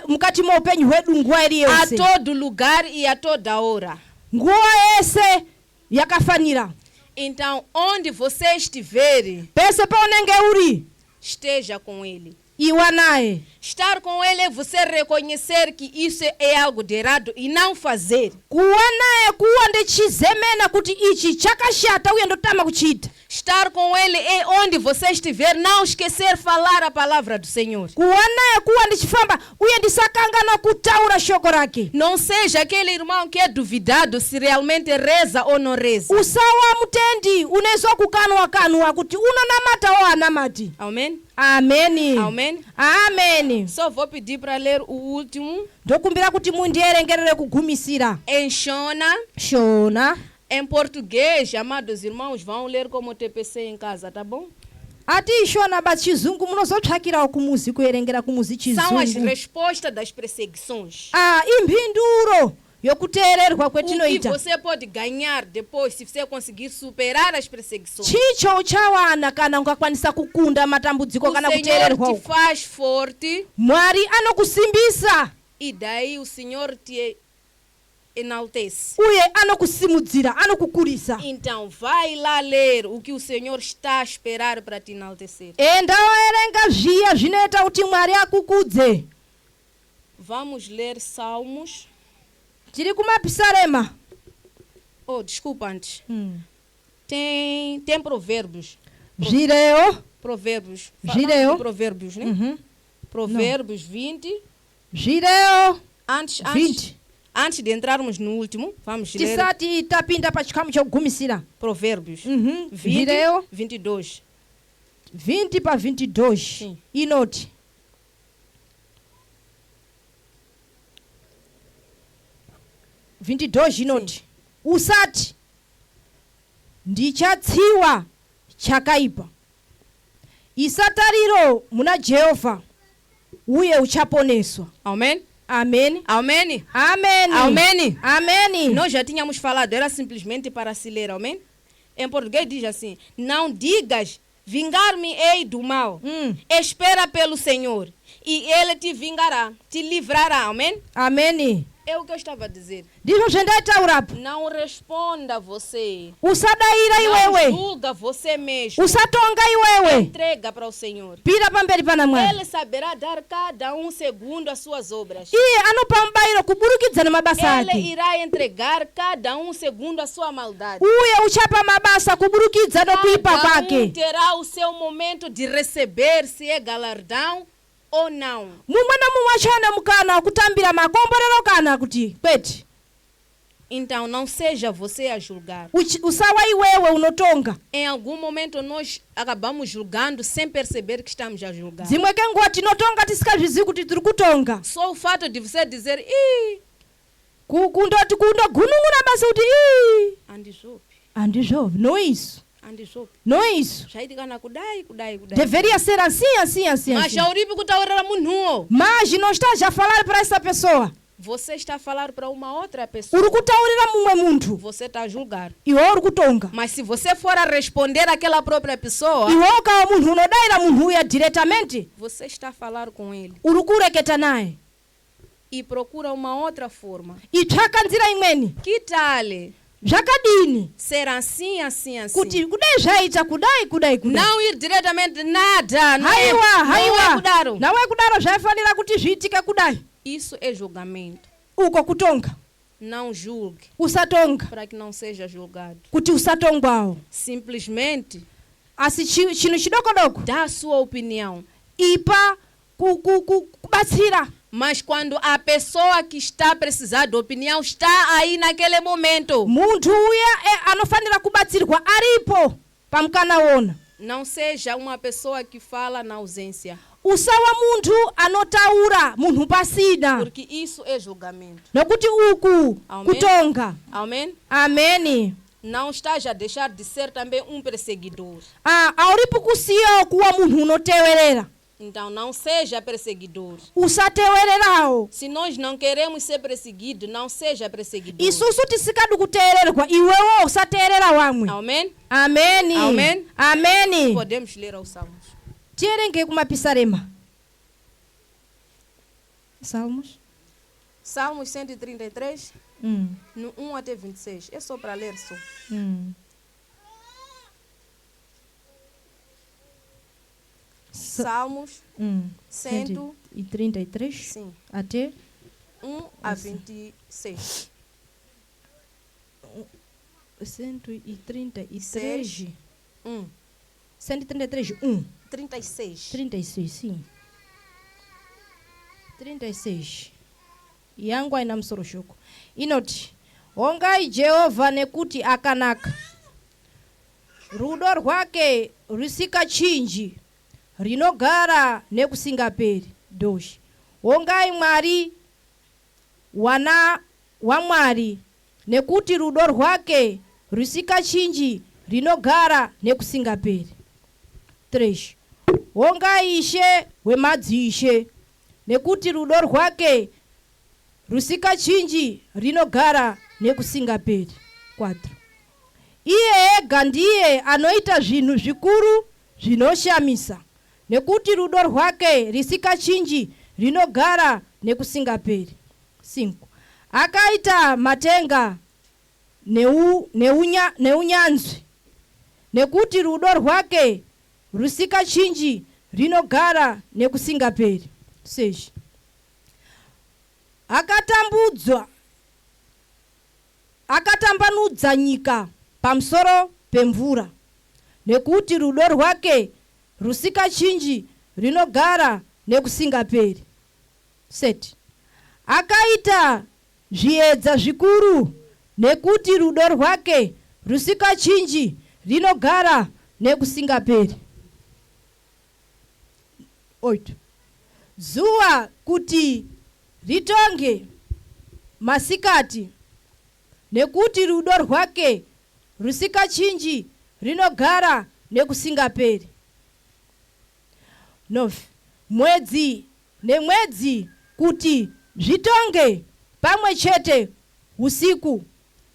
mukati moupenyu hwedu nguwa iri A yose todo lugar e a toda hora. nguwa yese yakafanira Então, onde você estiver, pese paunenge uri esteja com Ele. iwa naye Estar com Ele é você reconhecer que isso é algo de errado e não fazer. kuwa naye kuwa ndichizemena kuti ichi chakashata uye ndotama kuchita Estar com Ele é onde você estiver, não esquecer falar a palavra do Senhor. kuwa naye kuwa ndichifamba uye ndisakangana kutaura shoko rake Não seja aquele irmão que é duvidado se realmente reza ou não reza. usawa mutendi uneso kukanwa kuti unonamata o anamati Amém? ameni Amém? ameni Só vou pedir para ler o último. ndokumbira kuti mundierengerere kugumisira Em Shona, shona em português, amados irmãos, vão ler como TPC em casa, tá bom? ati ishona ba chizungu munozotsvakirawo kumuzi kuerengera kumuzi São as chizungu respostas das perseguições. imphinduro yokuteererwa O que kwetinoita você pode ganhar depois se você conseguir superar as perseguições. chicho uchawana kana ungakwanisa kukunda matambudziko O kana Senhor kuteererwa te uko faz forte mwari anokusimbisa e daí o Senhor te enaltece. uye anokusimudzira anokukurisa Então, vai lá ler o que o Senhor está a esperar para te enaltecer. enda oerenga zviya zvinoita kuti mwari akukudze Vamos ler Salmos. tiri kumapisarema Oh, desculpa antes. Tem Provérbios. zvireyo Provérbios. Gireu. Falamos de Provérbios, né? Mhm. Provérbios 20. zvireyo Antes de entrarmos no último, vamos ler tisati tapinda pachikamu chokugumisira Provérbios 20, zvireyo 22. 20 pa 22 Sim. inoti 22 inoti usati ndichatsiwa chakaipa, isatariro muna Jehovha uye uchaponeswa. Amém? Amém. Amém? Amém. Amém? Amém. Nós já tínhamos falado, era simplesmente para se ler, amém? Em português diz assim: não digas, vingar-me-ei do mal. Espera pelo Senhor, e Ele te vingará, te livrará, amém? Amém. É o que eu estava a dizer. Ndizvo zvendaitaurapo. Não responda você. Usadaira Não iwewe. julga você mesmo. Usatonga iwewe. Entrega para o Senhor. Pira pamberi pana Mwari. Ele saberá dar cada um segundo as suas obras. Iye anopa mubayiro kuburukidzana mabasa Ele ake. irá entregar cada um segundo a sua maldade. Uye uchapa mabasa kuburukidzana kuipa Cada um kwake. terá o seu momento de receber, se é galardão ou não. Mumwe na mumwe achana mukana kutambira makomborero kana kuti kweti. Então não seja você a julgar. Usawa iwewe unotonga. Em algum momento nós acabamos julgando sem perceber que estamos a julgar. Zimwe kenguwa tinotonga tisikazvizivi kuti tiri kutonga. Só o fato de você dizer, ih, Kundoti kundogunun'una basi kuti ii. andizvopi, Andizvovi, no isso. andizvopi. No isso. Zvaitikana kudai. Deveria ser assim, assim, assim. Mas assim. já uribe kutaurira munhuwo. Mas não estás a falar para essa pessoa. Você está a falar para uma outra pessoa. Uri kutaurira mumwe muntu. Você está a julgar. Iwe uri kutonga. Mas se você for a responder àquela própria pessoa, Iwe ukawa munhu unodaira munhu uya diretamente. você está a falar com ele. Uri kureketa naye. E procura uma outra forma. Itsvaka nzira imweni. Que tal Zvakadini. ser assim, assim, assim? Kuti kudai zvaita kudai. Não ir diretamente nada. Não é Haiwa. kudaro. Nawe kudaro zvaifanira kuti zviitike kudai. Isso é julgamento. Uko kutonga. Não julgue Usatonga. para que não seja julgado. Kuti usatongwawo. Simplesmente Asi chinhu chidokodoko. dá a sua opinião. Ipa kubatsira. Mas quando a pessoa que está a precisar de opinião está aí naquele momento, Muntu uya anofanira kubatsirwa aripo pamukana wona. não seja uma pessoa que fala na ausência, Usawa muntu anotaura munhu pasina. porque isso é julgamento. Nokuti uku Amém. kutonga. Amém? Ameni. Não estás a deixar de ser também um perseguidor. Auripo kusiya kuwa munhu unotewerera. Então não seja perseguidor. Usatewererawo. Se nós não queremos ser perseguidos, não seja perseguidor. Isusu tisikadi kuteererwa iwewo usateerera wamwe. Amém? Ameni. Amém. Ameni. Podemos ler aos Salmos. Tierenge kumapisarema. Salmos. Salmos 133, no 1 até 26. É só para ler só. Salmos 133 sim, até 1 a 26. 133 1. 133 36. 36 sim 36 yangu aina msoro shoko inoti ongai Jehovha nekuti akanaka, rudo rwake rusikachinji, rinogara nekusingaperi. Doshi ongai Mwari wana wa Mwari nekuti rudo rwake rusikachinji, rinogara nekusingaperi. 3 ongai Ishe wemadzishe nekuti rudo rwake rusikachinji, rinogara nekusingaperi. 4 iye ega ndiye anoita zvinhu zvikuru zvinoshamisa, nekuti rudo rwake risikachinji, rinogara nekusingaperi. 5 akaita matenga neunyanzvi, nekuti rudo rwake rusikachinji, rinogara nekusingaperi. 6 akatambanudza nyika pamusoro pemvura, nekuti rudo rwake rusikachinji, rinogara nekusingaperi. 7 akaita zviedza zvikuru, nekuti rudo rwake rusikachinji, rinogara nekusingaperi. 8 zuva kuti ritonge masikati, nekuti rudo rwake rusikachinji rinogara nekusingaperi. 9. Mwedzi nemwedzi kuti zvitonge pamwe chete usiku,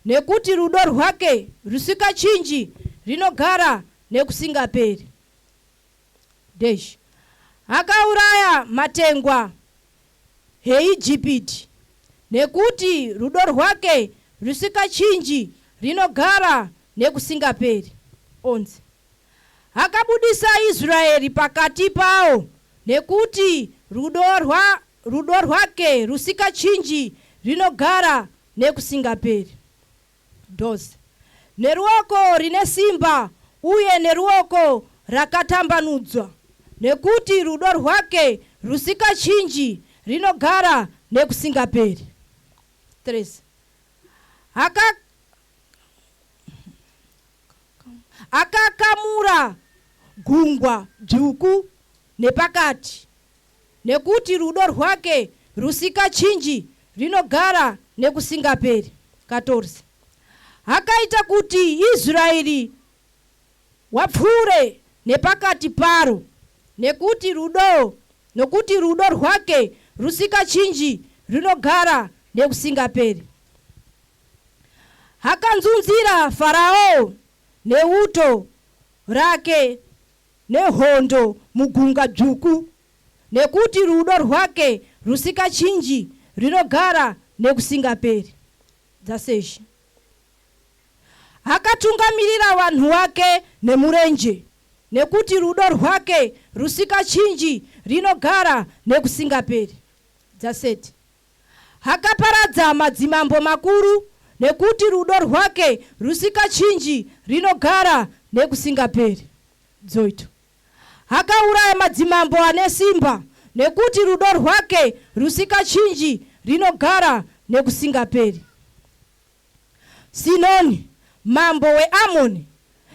nekuti rudo rwake rusikachinji rinogara nekusingaperi. Dash. Akauraya matengwa heIjipiti, nekuti rudo rwake rusikachinji rinogara nekusingaperi. 11. Akabudisa Israeri pakati pao, nekuti rudo rwake rusikachinji rinogara nekusingaperi. 12. Neruoko rine simba uye neruoko rakatambanudzwa, nekuti rudo rwake rusikachinji rinogara nekusingaperi. 13. Akakamura gungwa dzvuku nepakati, nekuti rudo rwake rusikachinji rinogara nekusingaperi. 14. Akaita kuti Israeri wapfure nepakati paro, nekuti rudo rwake rusikachinji rinogara nekusingaperi. Akanzunzira Farao neuto rake nehondo mugunga dzvuku, nekuti rudo rwake rusikachinji rinogara nekusingaperi. 16. Akatungamirira vanhu vake nemurenje, nekuti rudo rwake rusikachinji rinogara nekusingaperi. 17. Akaparadza madzimambo makuru, nekuti rudo rwake rusikachinji rinogara nekusingaperi. 18. Akauraya madzimambo ane simba, nekuti rudo rwake rusikachinji rinogara nekusingaperi. Sinoni mambo weAmoni,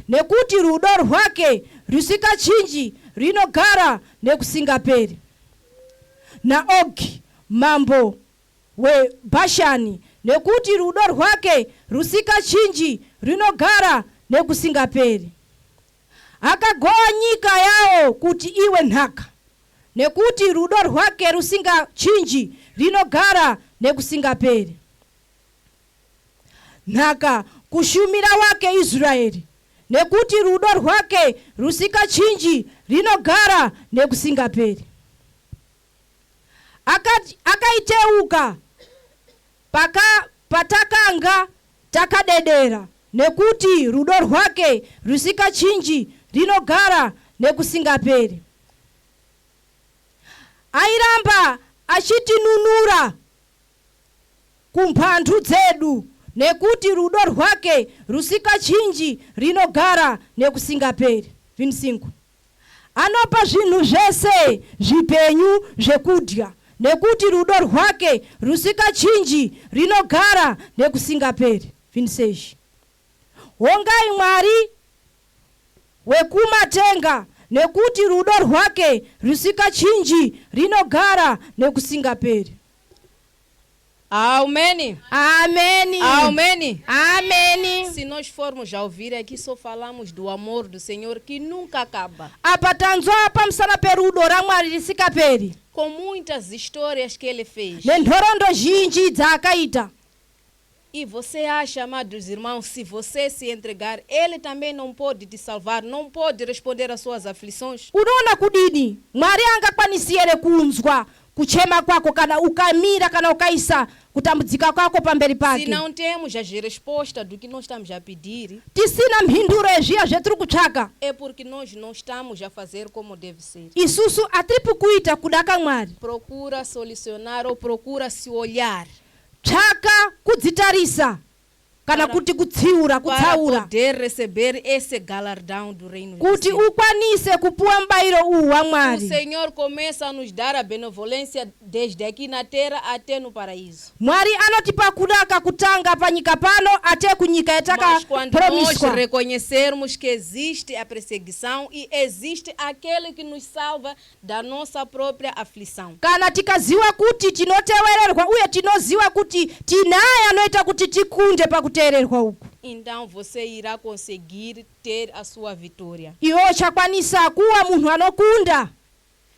nekuti rudo rwake rusikachinji rinogara nekusingaperi. Naogi mambo weBhashani, nekuti rudo rwake rusikachinji rinogara nekusingaperi. Akagoa nyika yao kuti iwe nhaka, nekuti rudo rwake rusikachinji rinogara nekusingaperi. Nhaka kushumira wake Israeli, nekuti rudo rwake rusikachinji rinogara nekusingaperi. Akaiteuka patakanga takadedera, nekuti rudo rwake rusikachinji rinogara nekusingaperi. Airamba achitinunura kumphandu dzedu, nekuti rudo rwake rusikachinji rinogara nekusingaperi. 25. Anopa zvinhu zvese zvipenyu zvekudya, nekuti rudo rwake rusikachinji rinogara nekusingaperi. 26. Hongai Mwari wekumatenga, nekuti rudo rwake rusikachinji rinogara nekusingaperi. Amém. Amém. Amém. Amém. Se nós formos a ouvir aqui, só falamos do amor do Senhor que nunca acaba. Apatanzo pamsana perudo ramwari risikaperi. Com muitas histórias que ele fez. Nendorondo zhinji dzakaita. E você acha, amados irmãos, se você se entregar, ele também não pode te salvar, não pode responder às suas aflições? Unaona kudini Mwari angakwanisiere kunzwa kuchema kwako kana ukamira kana ukaisa kutambudzika kwako pamberi pake. Se não temos as respostas do que nós estamos a pedir, tisina mhinduro ezviya zvetiri kutsvaka, é porque nós não estamos a fazer como deve ser. isusu atiri kuita kudaka Mwari. Procura solucionar ou procura se olhar. Tsvaka kudzitarisa kana kuti kutsiura para kutsaura poder receber esse galardão do reino de kuti cima. ukwanise kupuwa mbairo uwu wa O mwari. Senhor começa a nos dar a benevolência desde aqui na terra até no paraíso. Mwari anotipa kudaka kutanga panyika pano ate kunyika yataka Mas quando nós promiswa. reconhecermos que existe a perseguição e existe aquele que nos salva da nossa própria aflição. Kana tikaziwa kuti tinotewererwa uye tinoziwa kuti tinaye anoita kuti tikunde pakuteererwa uku, Então você irá conseguir ter a sua vitória. iwo chakwanisa kuwa munthu anokunda.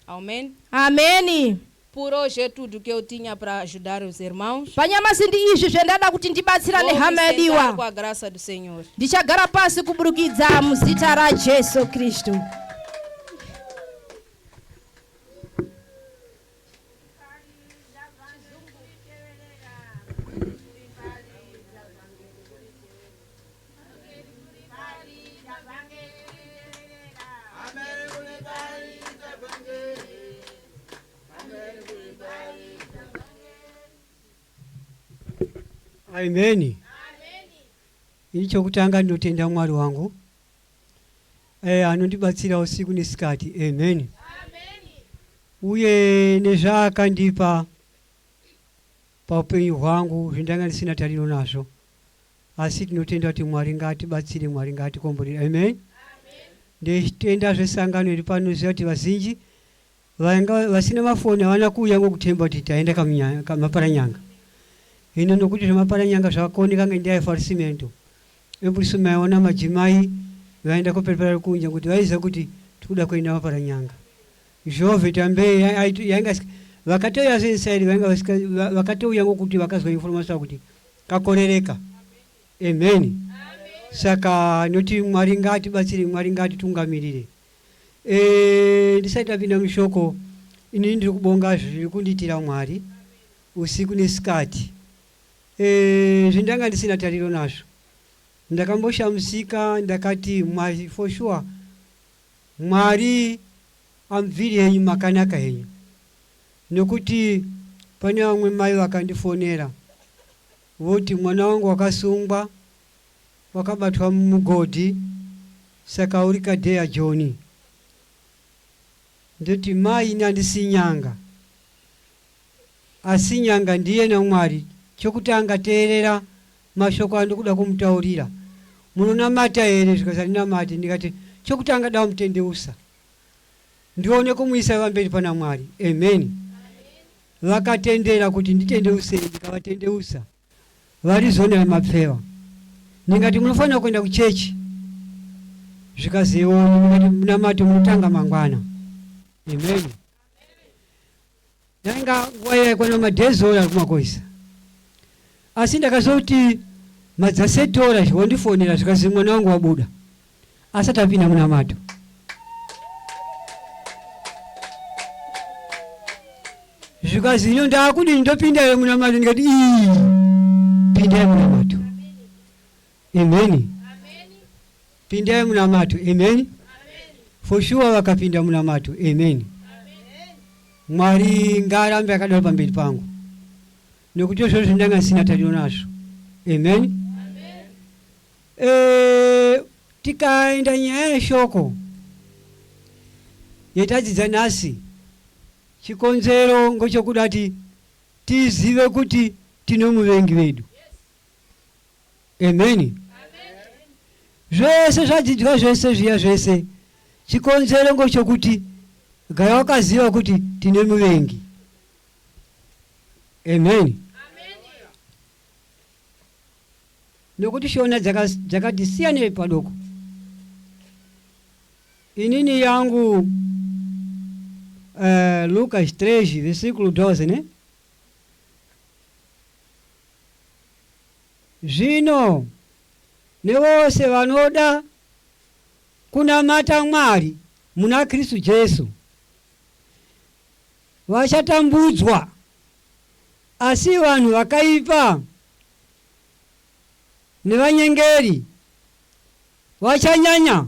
Amém? Ameni. Por hoje é tudo que eu tinha para ajudar os irmãos. Panyamasi ndi izvi zvendada kuti ndibatsirane Vou me hama sentar yadiwa. com a graça do Senhor. Ndichagara pasi kuburukidza muzita ra Jesu Kristu. Amen. Icho kutanga ndinotenda Mwari wangu anondibatsira usiku nesikati. Amen. Uye nezvaakandipa paupenyu hwangu zvindanga ndisina tariro nazvo, asi tinotenda kuti Mwari ngatibatsire, Mwari ngatikomborere. Amen. Ndechitenda zvesangano iri pano ziva kuti vazhinji vasina mafoni havana kuuya ngokutemba kuti taenda kamaparanyanga. Hino nokuti zvemaparanyanga zvakaoneka ngendaa yefarisimento epolisi maiona madzimai vaenda kuperepera kunja kuti vaiziva kuti tikuda kuenda maparanyanga. Jehova tambe yanga vakatouya sensairi vakatouya ngokuti vakazwa information kuti kakorereka. Amen. Saka noti Mwari ngatibatsire, Mwari ngatitungamirire. Ndisati tapinda mushoko, ini ndiri kubonga zviri kundiitira Mwari usiku nesikati. Zvindanga ndisina tariro nazvo. Ndakamboshamusika ndakati Mwari for sure Mwari amviri henyu makanaka henyu, nokuti pane vamwe mai vakandifonera voti mwana wangu wakasungwa wakabatwa mugodhi saka uri Kadeya John. Ndoti mai nandisi nyanga, asi nyanga ndiye naMwari. Chokutanga teerera mashoko andikuda kumutaurira, munonamata here? Zvikazari namati ndikati chokutanga da mutendeusa ndione kumuisa pamberi pana Mwari. Amen. Vakatendera kuti nditendeuse, ndikavatendeusa varizona mapfewa. Ndingati munofanira kuenda kuchechi, zvikaziona ndikati munamati munotanga mangwana. Amen. Nanga waya kwa madhezora kumakoisa, asi ndakazoti madzasetora zvondifonera zvikazi mwana wangu wabuda asati apinda munamato. Zvikazi ino ndakudi ndopinda munamato, ndikati pinda munamato. Amen. Pinda munamato. Amen. For sure vakapinda munamato. Amen. Mwari ngarambe akadaro pamberi pangu, nokuti izvozvo zvindanga ndisina tariro nazvo. Amen. Tikaenda nyaya yeshoko yetadzidza nhasi, chikonzero ngochokuda kuti tizive kuti tino muvengi vedu. Amen. Zvese zvadzidzwa zvese zviya zvese, chikonzero ngochokuti gara wakaziva kuti tine muvengi. Amen. Nokuti shona dzakatisiyanei padoko. Inini yangu Lucas 3 versículo 12, né? Zvino nevose vanoda kunamata Mwari muna Kristu Jesu vachatambudzwa, asi vanhu vakaipa nevanyengeri vachanyanya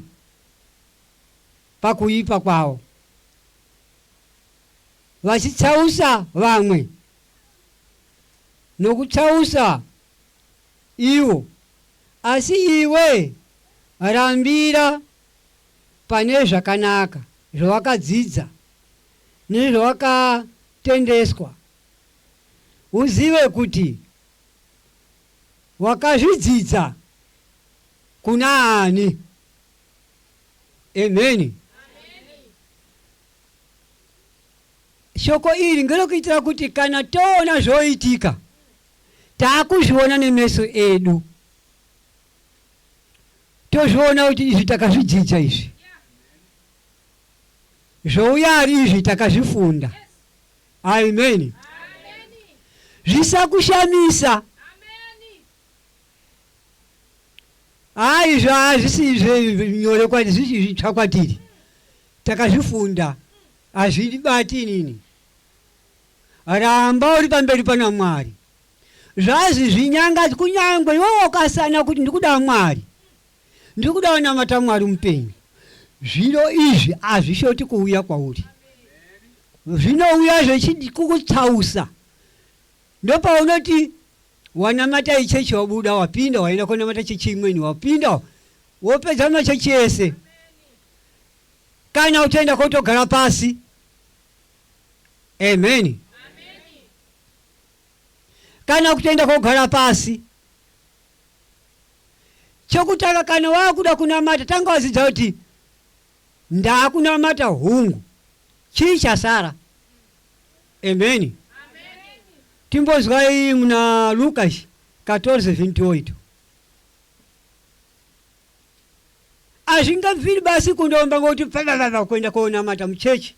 pakuipa kwavo, vachitsausa vamwe nokutsausa ivo asi iwe rambira pane zvakanaka zvawakadzidza nezvawakatendeswa, uzive kuti wakazvidzidza kuna ani. Amen. Shoko iri ngerokuitira kuti kana toona zvoitika taakuzviona nemeso edu, tozviona kuti izvi takazvidzidza, izvi zvouya ari izvi takazvifunda. Amen. Zvisakushamisa. Izvi hazvisi nyore kwati, zvitsva kwatiri, takazvifunda, hazvibati nini. Ramba uri pamberi pana Mwari. Zvazi zvinyangadzi kunyangwe iwewe ukasana kuti ndikuda Mwari, ndikuda kunamata Mwari mupenyu, zviro izvi hazvishoti kuuya kwauri, zvinouya zvechikukutsausa. Ndopaunoti wanamata ichechi wabuda, wapinda waenda kunamata chechimweni, wapinda wopedza machechi ese. Kana utaenda kotogara pasi. Amen. Kana kutenda kogara pasi, chokutanga kana wakuda kunamata tanga wazidza kuti ndakunamata hungu, chii chasara. Amen. Timbozwa iyi muna Lukas 14:28. Azvingabviri basi kundomba ngoti kuenda konamata muchechi,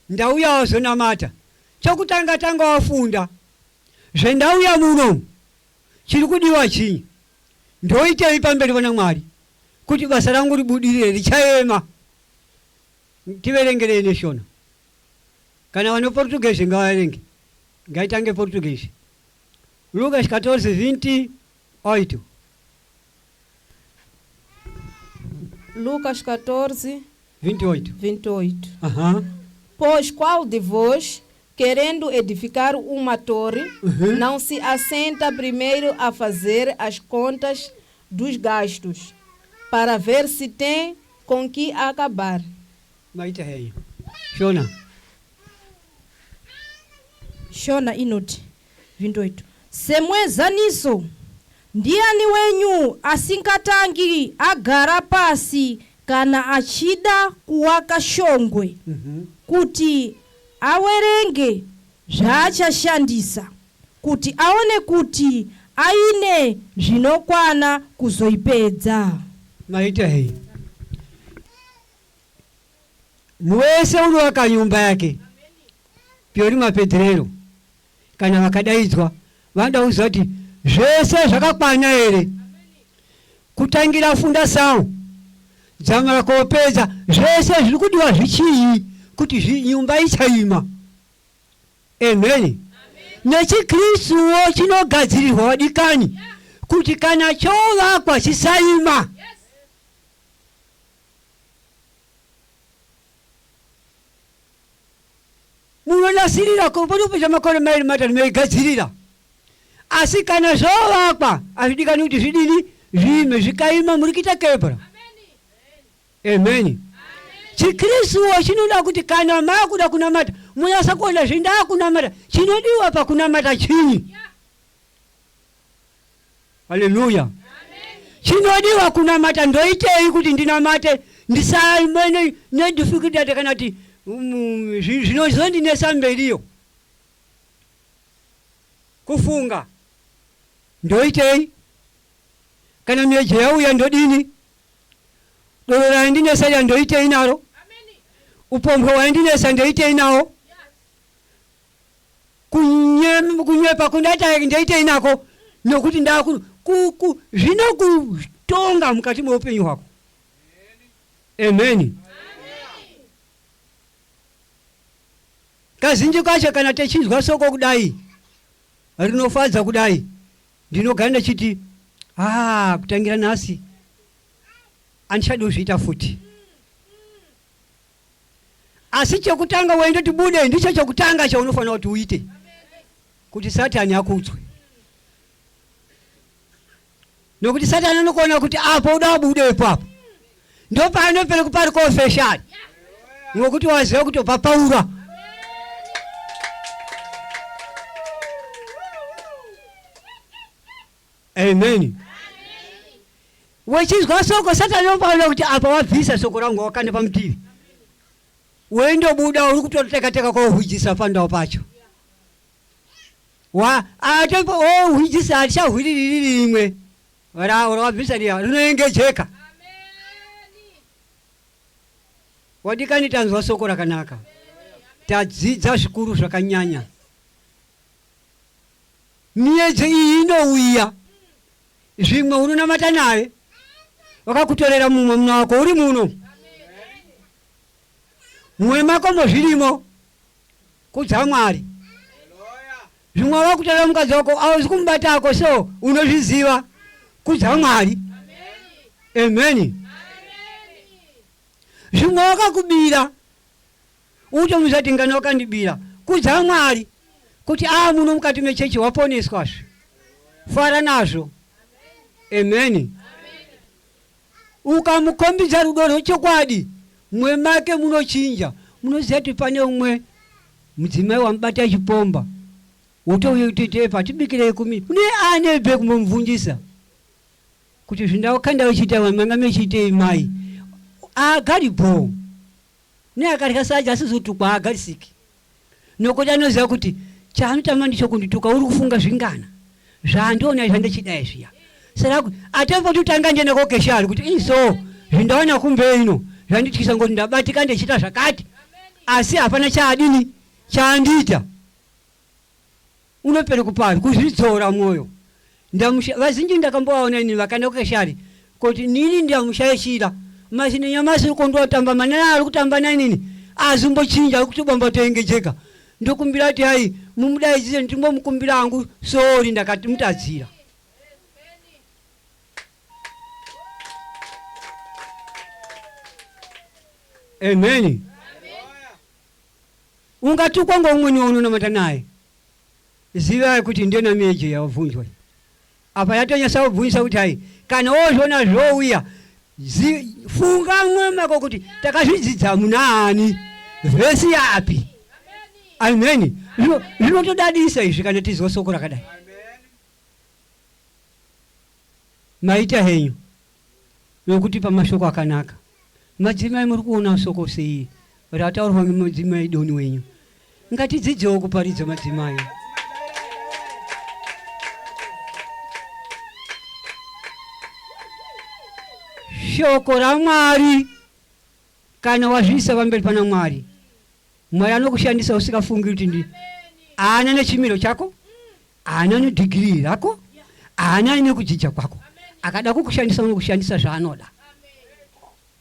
ndauya wazonamata. Chokutanga tanga wafunda zvendauya muno chiri kudiwa chii, ndoitei pamberi pana Mwari kuti basa rangu ribudirire, richaema. Tiverengerei shona. Kana vano Portuguese ngavarenge, ngaitange Portuguese. Lucas 14:28. Lucas 14:28. Aham. Pois qual de vós, querendo edificar uma torre, não se assenta primeiro a fazer as contas dos gastos, para ver se tem com que acabar? Maita hei. Shona. Shona inoti 28. Semweza niso, ndiani wenyu asingatangi agara pasi kana achida kuwaka shongwe, kuti awerenge zvaachashandisa, kuti aone kuti aine zvinokwana kuzoipedza. Maita hei. Mwese unowaka nyumba yake, piori mapedrero, kana vakadaidzwa vandauza kuti zvese zvakakwana ere, kutangira funda sawo dzamara kopedza zvese zviri kudiwa zvichii kuti nyumba ichaima. Amen. Nechikristuwo chinogadzirirwa wadikani kuti kana chovakwa chisaima. Munonasirira kupotopedza makore mairi matatu meigadzirira, asi kana zvovakwa hazvidikani kuti zvidini zvime, zvikaima muri kuita kebra. Amen. Chikristuwo chinoda kuti kana makuda kunamata munasa kuona zvindaa kunamata, chinodiwa pakunamata chini. Haleluya. Chinodiwa kunamata ndoitei kuti ndinamate, ndisaimene nedifikuti kana kuti zvinozondinesa mberiyo. Kufunga ndoitei, kana mieje yauya ndodini, doro raindinesa ya ndoitei naro, upombwe waindinesa ndoitei nawo, kunyepa kundata ndoitei nako, nokuti zvinokutonga mukati mweupenyu hwako. Amen. Kazhinji kacho kana techinzwa soko kudai rinofadza kudai, ndinoganda chiti kutangira nhasi andichadi kuzviita futi. Asi chekutanga waindoti bude ndicho chekutanga chaunofanira kuti uite kuti Satani akudzwe. nokuti Satani anokuona kuti apo udabudepo apo ndo panopere kupari kofeshani ngokuti waziva kuti papaura. Amen. Wechizwa soko Satani anopaona kuti apa wabvisa soko rangu wakane pamutivi wendo buda uri kutoteka kohujisa pandau pacho wa atepo hujisa achahwiriri rimwe wabvisa dia rinoengejeka. Wadikani tanzwa soko rakanaka tadzidza zvikuru zvakanyanya. Miedzi iyi inouya zvimwe unonamata naye wakakutorera mumwe muna wako uri muno mumwe makomo zvirimo kudza Mwari. Zvimwe wakakutorera mukadzi wako auzi kumubatako so unozviziva kudza Mwari. Amen. Zvimwe wakakubira utomuzati ngana wakandibira kudza Mwari kuti muno mukati mechechi waponeswa fara nazvo. Amen. Ukamukombidza rudo rwechokwadi mwe make munochinja munoziva kuti pane umwe mudzimai wamubata chipomba wotouye kuti patibikire kumi une anebe kumomubvunjisa kuti zvindakanda uchita manga mechitei mai agaripo ne akarya saja asizotukwa agarisiki nokuti anoziva kuti chaanotama ndicho kundituka uri kufunga zvingana zvandiona zvandechidai zviya saka atempoti utanga ndiende kokeshari kuti iso zvindaona kumbeino zvandityisa ngoti ndabatika ndechita zvakati asi hapana chaadini chaandita. Unopere kupari kuzvidzora mwoyo. Vazhinji ndakambovaona ini vakaenda kokeshari kuti nini ndamushayishira masine nyamasi kondotamba manana ari kutamba nanini azimbochinja ari kutobamba toengejeka ndokumbira kuti hai mumudaidzire ndimbomukumbira hangu sori ndakati mutadzira. Amen. Ungatukwa ngomweni waunonamata naye ziva kuti ndiona meje yavunjwa apa yatonyasa kubvunisa kuti hai kana wozviona zvouya funga mwemako kuti takazvidzidza munaani vhesi yapi. Amen. Zvinotodadisa izvi kana tizwa soko rakadai. Maita henyu nokuti pamashoko akanaka madzimai muri kuona soko sei rataurwa ngemadzimai doni wenyu ngatidzidzewo kuparidza madzimai. Shoko raMwari kana wazvisa pamberi pana Mwari, Mwari anokushandisa usikafungi kuti ana nechimiro chako, ana nedigiri rako, ana nekudzidza kwako. Akada kukushandisa unokushandisa zvaanoda.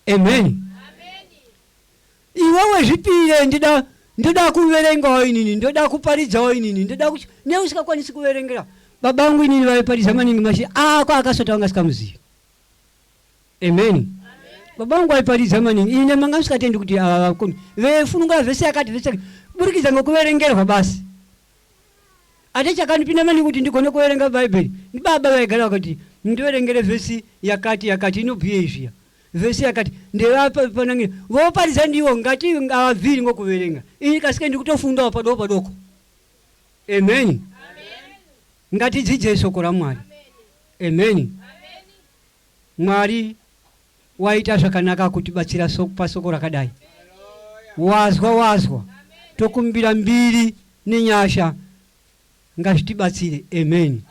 Amen. Iwewe zvipire ndoda kuverengawo inini, ndoda kuparidzawo inini, ndoda neusikakwanisi kuverengera babangu inini vaiparidza maningi mashi ako akasota wanga sikamuziva. Amen. Babangu aiparidza maningi ine manga musikatendi kuti vefununga vhesi yakati vhesi burikidza ngokuverengerwa basi. Ate chakanipinda maningi kuti ndigone kuverenga Bhaibheri ndibaba vaigara kuti ndiverengere vhesi yakati inobhuye izviya vhesi yakati ndevapa panange voparidza ndiwo ngati avavhiri ngokuverenga ini kasike ndikutofundawo padoko. Amen. Ngatidzidze soko raMwari. Amen. Mwari waita zvakanaka kutibatsira pasoko rakadai. Wazwa tokumbira mbiri nenyasha ngazvitibatsire. Amen.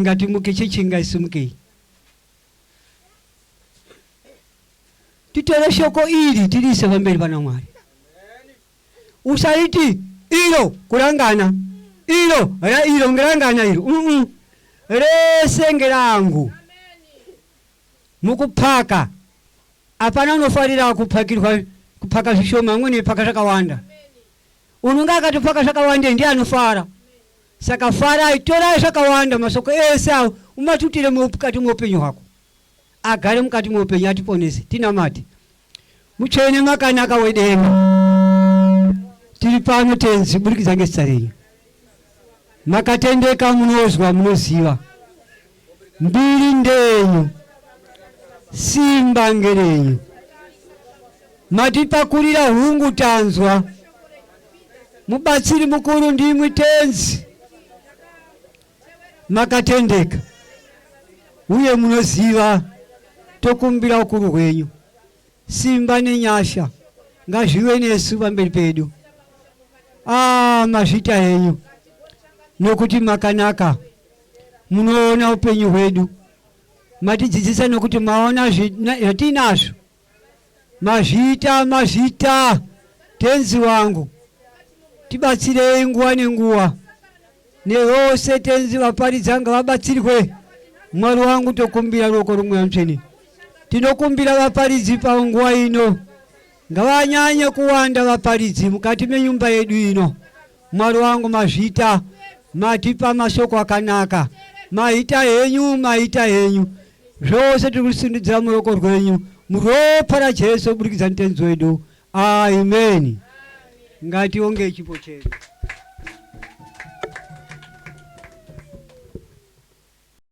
Ngatimuke chichinga isumukei titore shoko ili tilise pamberi pana Mwari. Usaiti ilo kurangana ilo ngerangana ilo rese ngerangu mukupaka apana unofarira kupakirwa kupaka zvishoma amweni paka zvakawanda. Unonga akatopaka zvakawanda ndiye anofara. Saka fara itora zvakawanda masoko ese awo umatutire mukati muupenyu hwako agare mukati muupenyu atiponese. Tinamati mutsvene makanaka wedenga tiri pano tenzi burikidza ngezita renyu makatendeka munozwa munoziva mbili ndenyu simba ngerenyu matipakulira hungu tanzwa mubatsiri mukuru ndimwi tenzi makatendeka uye munoziva tokumbira ukuru hwenyu simba nenyasha ngazvive nesu pamberi pedu mazvita henyu nokuti makanaka munoona upenyu hwedu matidzidzisa nokuti maona zvatinazvo mazvita tenzi wangu tibatsirei nguwa nenguwa nevose tenzi vaparidzanga vabatsirwe mwari wangu tokumbira ruoko rumwe mutsvene tinokumbira vaparidzi panguwa ino ngavanyanye kuwanda vaparidzi mukati menyumba yedu ino mwari wangu mazvita matipa mashoko akanaka maita henyu zvose tiri kusundidzira muruoko rwenyu muropa rajesu burikidza mutenzi wedu amen ngationge chipo chedu.